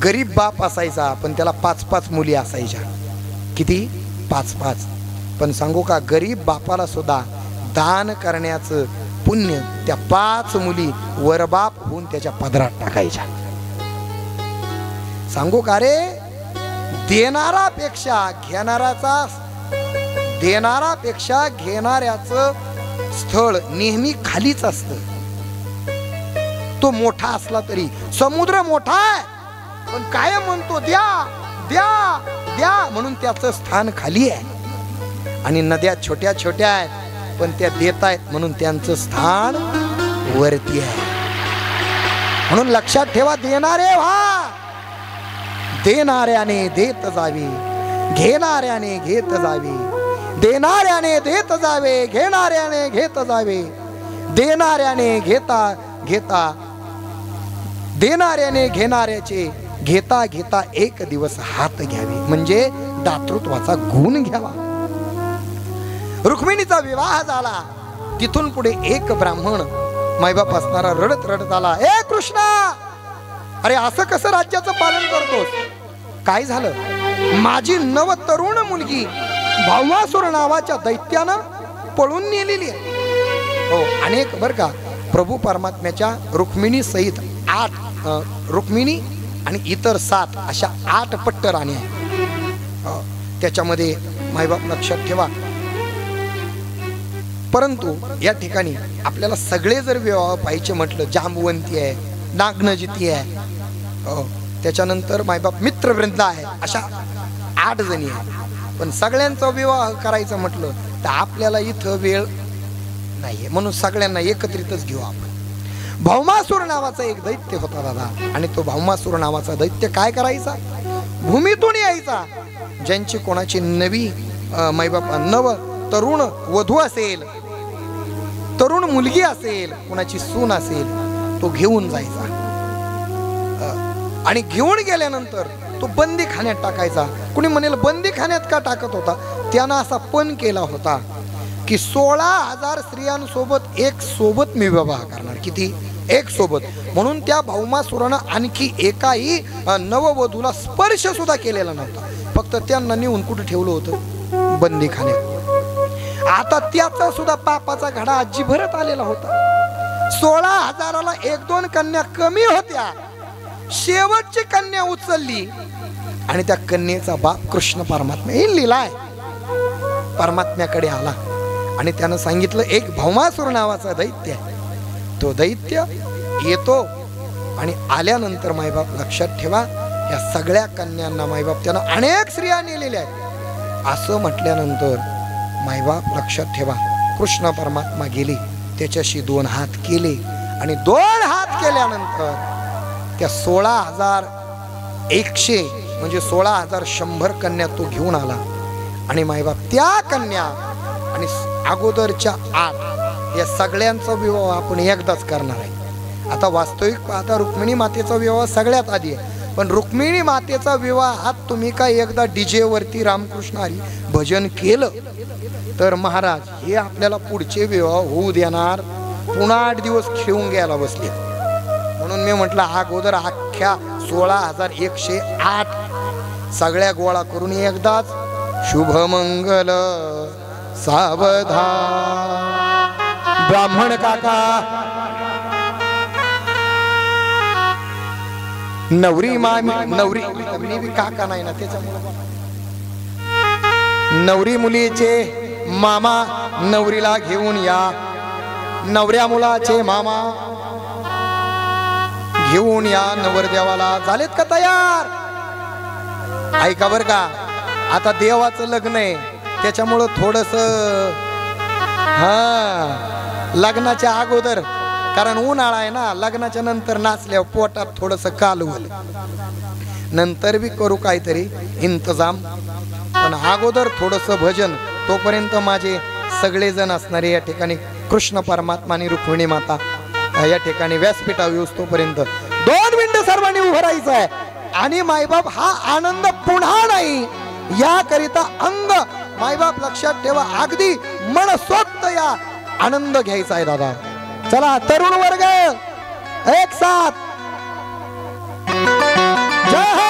गरीब बाप असायचा, पण त्याला 5-5 मुली असायच्या. किती? 5-5. पण सांगू का, गरीब बापाला सुद्धा दान करण्याचं पुण्य त्या 5 मुली वरबाप होऊन त्याच्या पदरात टाकायच्या. सांगू का रे, देणारापेक्षा घेणाऱ्याचं स्थळ नेहमी खालीच असतं. तो मोठा असला तरी, समुद्र मोठा आहे पण काय म्हणतो द्या द्या द्या म्हणून त्याचं स्थान खाली आहे. आणि नद्या छोट्या छोट्या आहेत पण त्या देत आहेत म्हणून त्यांचं स्थान वरती आहे. म्हणून लक्षात ठेवा, देणारे व्हा, देणाऱ्याने देत जावे, घेणाऱ्याने घेत जावे, देणाऱ्याने देत जावे, घेणाऱ्याने घेत जावे, देणाऱ्याने घेता घेता, देणाऱ्याने घेणाऱ्याचे घेता घेता एक दिवस हात घ्यावे, म्हणजे दातृत्वाचा गुण घ्यावा. रुक्मिणीचा विवाह झाला. तिथून पुढे एक ब्राह्मण मायबाप असणारा रडत रडत आला. ए कृष्णा, अरे असं कसं राज्याचं पालन करतोस? काय झालं? माझी नव तरुण मुलगी भावासुर नावाच्या दैत्यानं पळून नेलेली आहे. हो, अनेक बर का, प्रभू परमात्म्याच्या रुक्मिणी सहित 8 रुक्मिणी आणि इतर 7 अशा 8 पट्ट राणी आहेत. त्याच्यामध्ये मायबाप लक्षात ठेवा. परंतु या ठिकाणी आपल्याला सगळे जर विवाह पाहिजे म्हटलं, जांबवंती आहे, नागनजिती आहे, त्याच्यानंतर मायबाप मित्रवृंद आहे, अशा 8 जणी आहे. पण सगळ्यांचा विवाह करायचं म्हटलं तर आपल्याला इथं वेळ नाहीये, म्हणून सगळ्यांना एकत्रितच घेऊ आपण. भौमासूर नावाचा एक दैत्य होता दादा, आणि तो भौमासूर नावाचा दैत्य काय करायचा? भूमीतून यायचा. ज्यांची कोणाची नवी मायबाप नव तरुण वधू असेल, तरुण मुलगी असेल, कोणाची सून असेल, तो घेऊन जायचा. आणि घेऊन गेल्यानंतर तो बंदी खाण्यात टाकायचा. कुणी म्हणेल बंदी खाण्यात का टाकत होता? त्यानं असा पण केला होता की 16,000 स्त्रियांसोबत एक सोबत मी विवाह करणार. किती? एक सोबत. म्हणून त्या भौमासुरानं आणखी एकाही नववधूला स्पर्श सुद्धा केलेला नव्हता. फक्त त्यांना नेऊन कुठे ठेवलं होतं? बंदी खाण्यात. आता त्याचा सुद्धा पापाचा घडा आजी भरत आलेला होता. 16,000ला 1-2 कन्या कमी होत्या. शेवटची कन्या उचलली आणि त्या कन्येचा बाप कृष्ण परमात्मा हे लिलाय परमात्म्याकडे आला आणि त्यानं सांगितलं, एक भौमासूर नावाचा दैत्य आहे. तो दैत्य येतो आणि आल्यानंतर मायबाप लक्षात ठेवा, या सगळ्या कन्यांना मायबाप त्यानं अनेक स्त्रिया नेलेल्या आहेत. असं म्हटल्यानंतर मायबाप लक्षात ठेवा, कृष्ण परमात्मा गेले, त्याच्याशी 2 हात केले आणि 2 हात केल्यानंतर त्या 16,100 म्हणजे 16,100 कन्या तो घेऊन आला. आणि मायबाप त्या कन्या आणि अगोदरच्या 8 या सगळ्यांचा विवाह आपण एकदाच करणार आहे. आता वास्तविक पाहता रुक्मिणी मातेचा विवाह सगळ्यात आधी आहे, पण रुक्मिणी मातेचा विवाहात तुम्ही काय एकदा डीजे वरती रामकृष्ण हरी भजन केलं तर महाराज हे आपल्याला पुढचे विवाह होऊ देणार. पुन्हा 8 दिवस खेळून घ्यायला बसले. म्हणून मी म्हटलं अगोदर अख्ख्या 16,108 सगळ्या गोळा करून एकदाच शुभमंगल सावधान. ब्राह्मण काका, नवरी मामी, नवरी काका नाही ना त्याच्यामुळे, नवरी मुलीचे मामा नवरीला घेऊन या, नवऱ्या मुलाचे मामा घेऊन या नवरदेवाला. झालेत का तयार? ऐका बर का, आता देवाचं लग्न आहे त्याच्यामुळं थोडस लग्नाच्या अगोदर, कारण उन्हाळा आहे ना, लग्नाच्या नंतर नाचल्यावर पोटात थोडस कालवल, नंतर बी करू काहीतरी इंतजाम, पण अगोदर थोडस भजन. तोपर्यंत माझे सगळेजण असणारे या ठिकाणी कृष्ण परमात्मा आणि रुक्मिणी माता या ठिकाणी व्यासपीठावर येऊस तोपर्यंत 2 मिनिटं सर्वांनी उभं राहायचं आहे. आणि मायबाप हा आनंद पुन्हा नाही याकरिता अंग मायबाप लक्षात ठेवा, अगदी मनसोक्त या आनंद घ्यायचा आहे दादा. चला तरुण वर्ग एक साथ जय हो.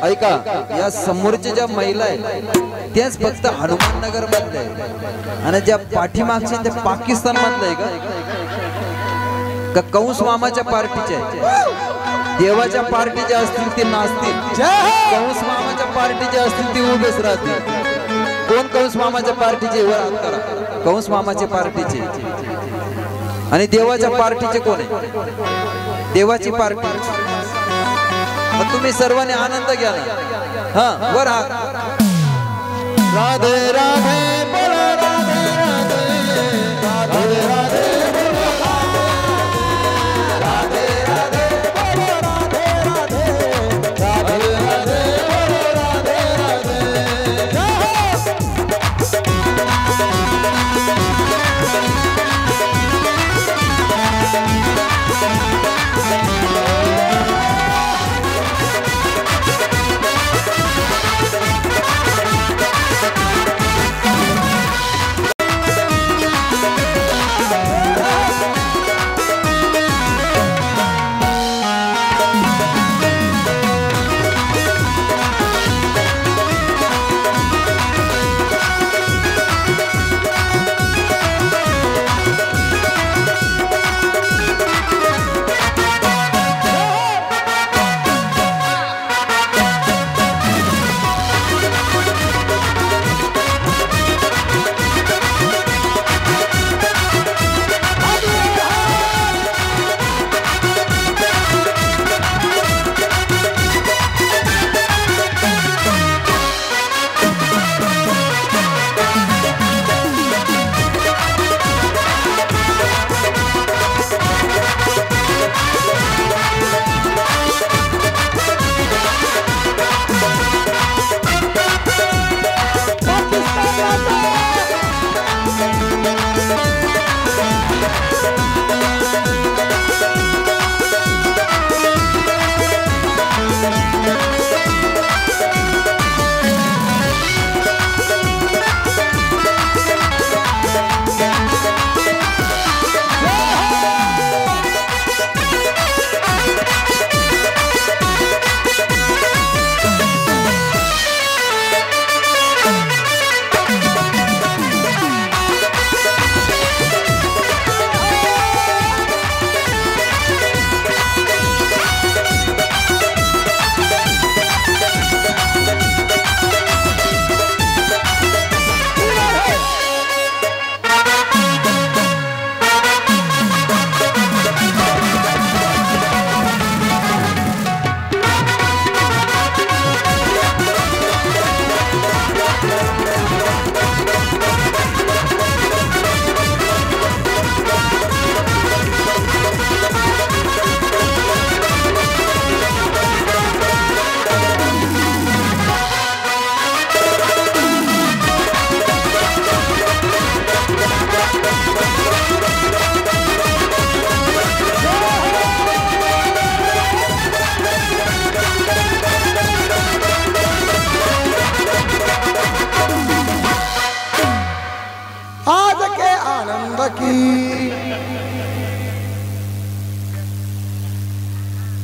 ऐका, या समोरच्या ज्या महिला आहेत त्याच फक्त हनुमान नगर मधल्या आहेत आणि ज्या पाठीमागच्या त्या पाकिस्तान मधल्या आहे का? का कंस मामाच्या पार्टीच्या आहेत? देवाच्या पार्टीच्या असतील ते नाचतील, कंस मामाच्या पार्टीचे असतील ते उभेच राहतील. कोण कंस मामाच्या पार्टीचे? वर हात करा. कंस मामाच्या पार्टीचे. आणि देवाच्या पार्टीचे कोण आहे? देवाची पार्टी. मग तुम्ही सर्वांनी आनंद घ्या ना. हा, वर हात. राधे राधे बोलो राधे राधे राधे राधे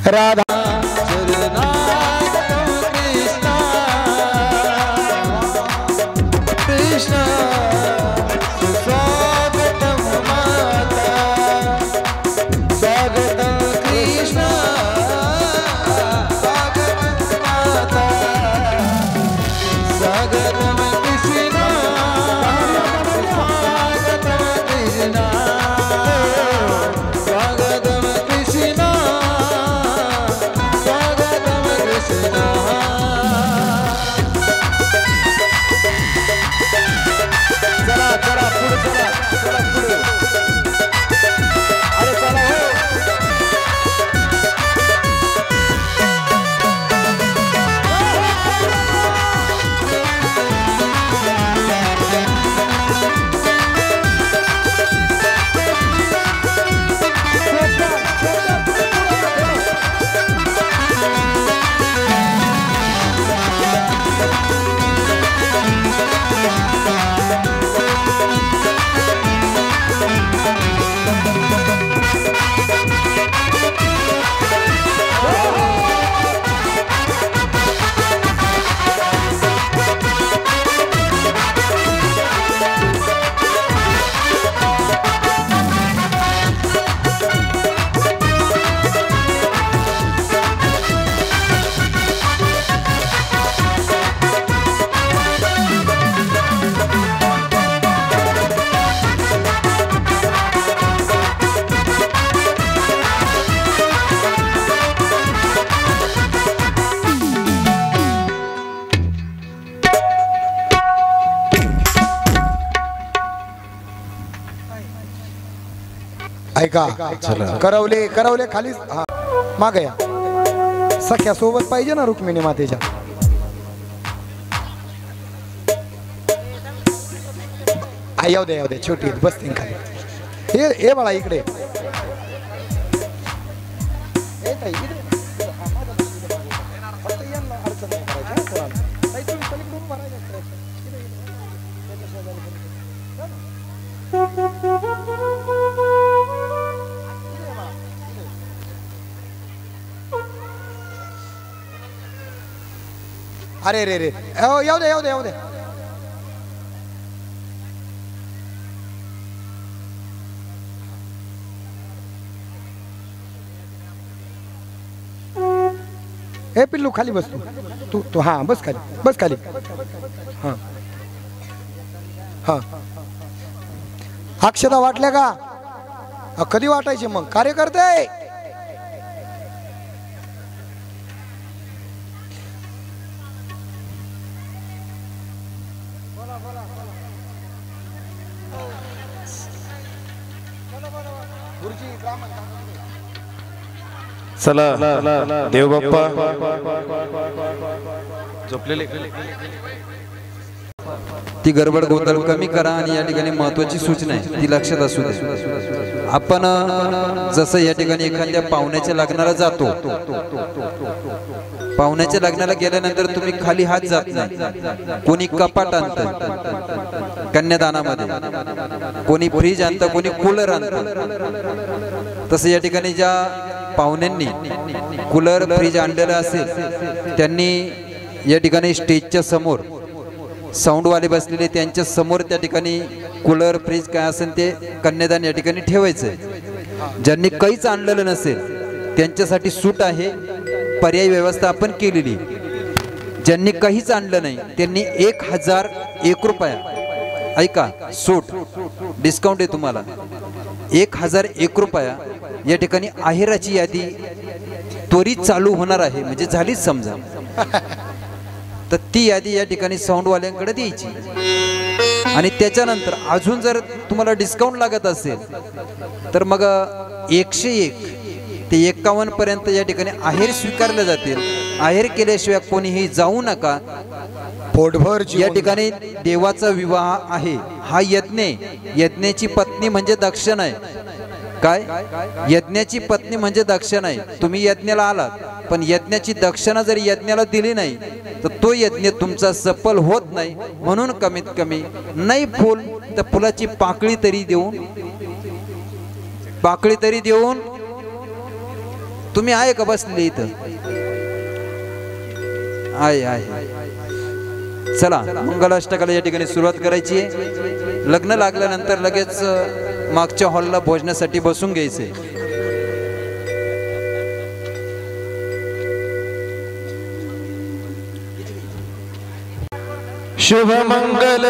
राधा ऐका करवले करवले खाली माग या सख्या सोबत पाहिजे ना रुक्मिणी मातेच्या. येऊ दे येऊ दे छोटी बसतील खाली. हे बाळा इकडे अरे रे रे येऊ दे येऊ दे येऊ दे. हे पिल्लू खाली बस तू हा बस खाली हा हा. अक्षता वाटल्या का? कधी वाटायचे मग कार्यकर्ते? चला देव बाप्पा झोपलेले. ती गडबड गोंधळ कमी करा आणि या ठिकाणी महत्वाची सूचना आहे ती लक्षात असू दे. आपण जसं या ठिकाणी एखाद्या पाहुण्याच्या लग्नाला जातो, पाहुण्याच्या लग्नाला गेल्यानंतर तुम्ही खाली हात जात नाही. कोणी कपाट आणतं कन्यादानामध्ये, कोणी फ्रीज आणतं, कोणी कूलर आणतं. तसं या ठिकाणी ज्या पाहुण्यांनी कूलर फ्रीज आणलेलं असेल त्यांनी या ठिकाणी स्टेजच्या समोर साऊंडवाले बसलेले त्यांच्या समोर त्या ठिकाणी कूलर फ्रीज काय असेल ते कन्यादान या ठिकाणी ठेवायचं. ज्यांनी काहीच आणलेलं नसेल त्यांच्यासाठी सूट आहे, पर्यायी व्यवस्था आपण केलेली. ज्यांनी काहीच आणलं नाही त्यांनी 1001 रुपया ऐका सूट डिस्काउंट आहे तुम्हाला 1001 रुपया या ठिकाणी आहेराची यादी त्वरित चालू होणार आहे. म्हणजे झालीच समजा तर ती यादी या ठिकाणी साऊंडवाल्यांकडे द्यायची. आणि त्याच्यानंतर अजून जर तुम्हाला डिस्काउंट लागत असेल तर मग 101 ते 51 पर्यंत या ठिकाणी आहेर स्वीकारले जातील. आहेर केल्याशिवाय कोणीही जाऊ नका. पोटभर या ठिकाणी देवाचा विवाह आहे, हा यज्ञ. यज्ञाची पत्नी म्हणजे दक्षिणा आहे. काय? यज्ञाची पत्नी म्हणजे दक्षिणा आहे. तुम्ही यज्ञाला आलात पण यज्ञाची दक्षिणा जर यज्ञाला दिली नाही तर तो यज्ञ तुमचा सफल होत नाही. म्हणून कमीत कमी नाही फुल तर फुलाची पाकळी तरी देऊन तुम्ही आहे का बसले इथं? आहे. चला मंगलाष्टकाला या ठिकाणी सुरुवात करायची आहे. लग्न लागल्यानंतर लगेच मागच्या हॉलला भोजनासाठी बसून घ्यायचे. शुभ मंगल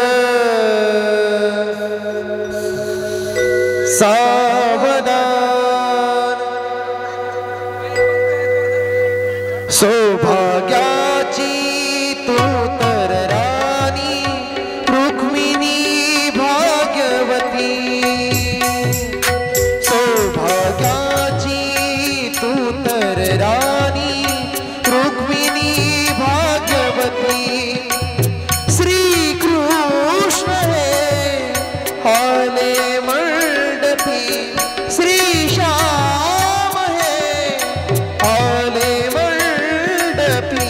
सावधान सौभाग्याची तू तर राणी रुक्मिणी भाग्यवती. सौभाग्याची तू तर राणी रुक्मिणी भाग्यवती. श्रीकृष्ण हे आले मंडपी, श्री श्याम हे आले मंडपी.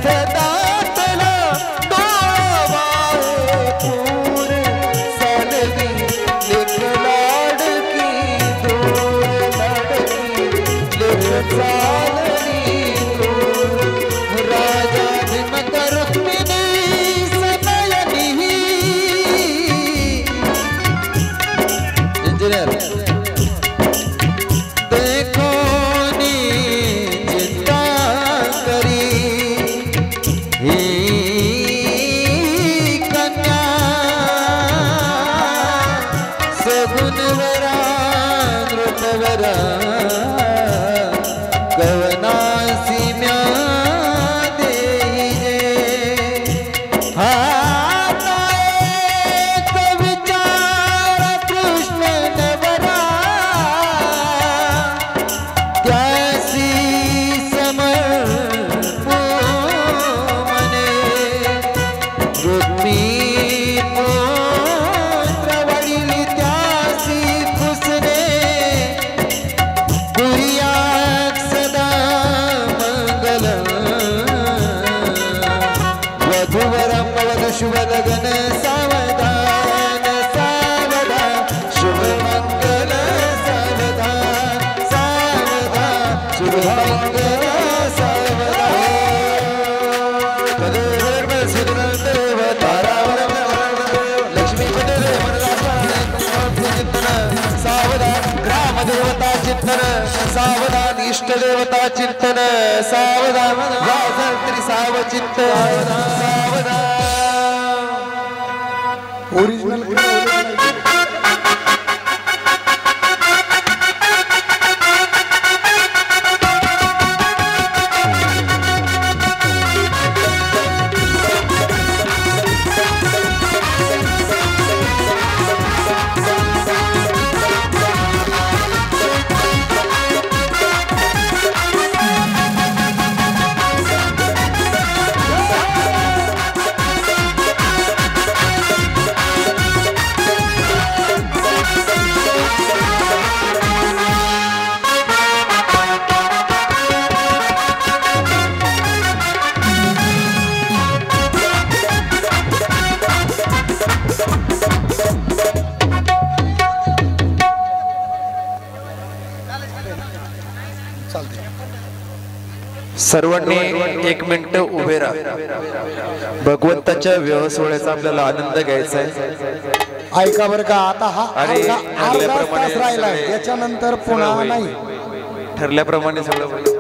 दातला डोळावाळे पूर सालवी लेख लाडकी दूर लाडकी लेख चालली दूर राजा भीमक रुक्मिणी सनयनी इंजिनियर देखो नी चिंता करी ही कन्या सगुणवरा नृपवरा कवनासी म्या देईजे हा विचार कृष्ण नवरा त्यासी समर्पो मने रुक्मी पुत्र वडिली त्यासी पुसने कुर्यात सदा मंगल वधूवरम वधू शुभ लगन सावधान सावधान शुभ मंगल सावधान सावधान शुभ मंगल सावधान कलेवर सुदन देव तारावरम लक्ष्मी पटेल चिंतन सावधान ग्राम देवता चिंतन सावधान इष्ट देवता चिंतन सावधान वाजंत्री साव चिंतन सावधान ओरिजिनल सर्वांनी एक मिनिट उभे राहा भगवंताच्या व्यवसायाचा आपल्याला आनंद घ्यायचा आहे ऐका बरं का आता हा आणि अर्धा तास राहिलाय त्याच्यानंतर पुन्हा नाही ठरल्याप्रमाणे सगळं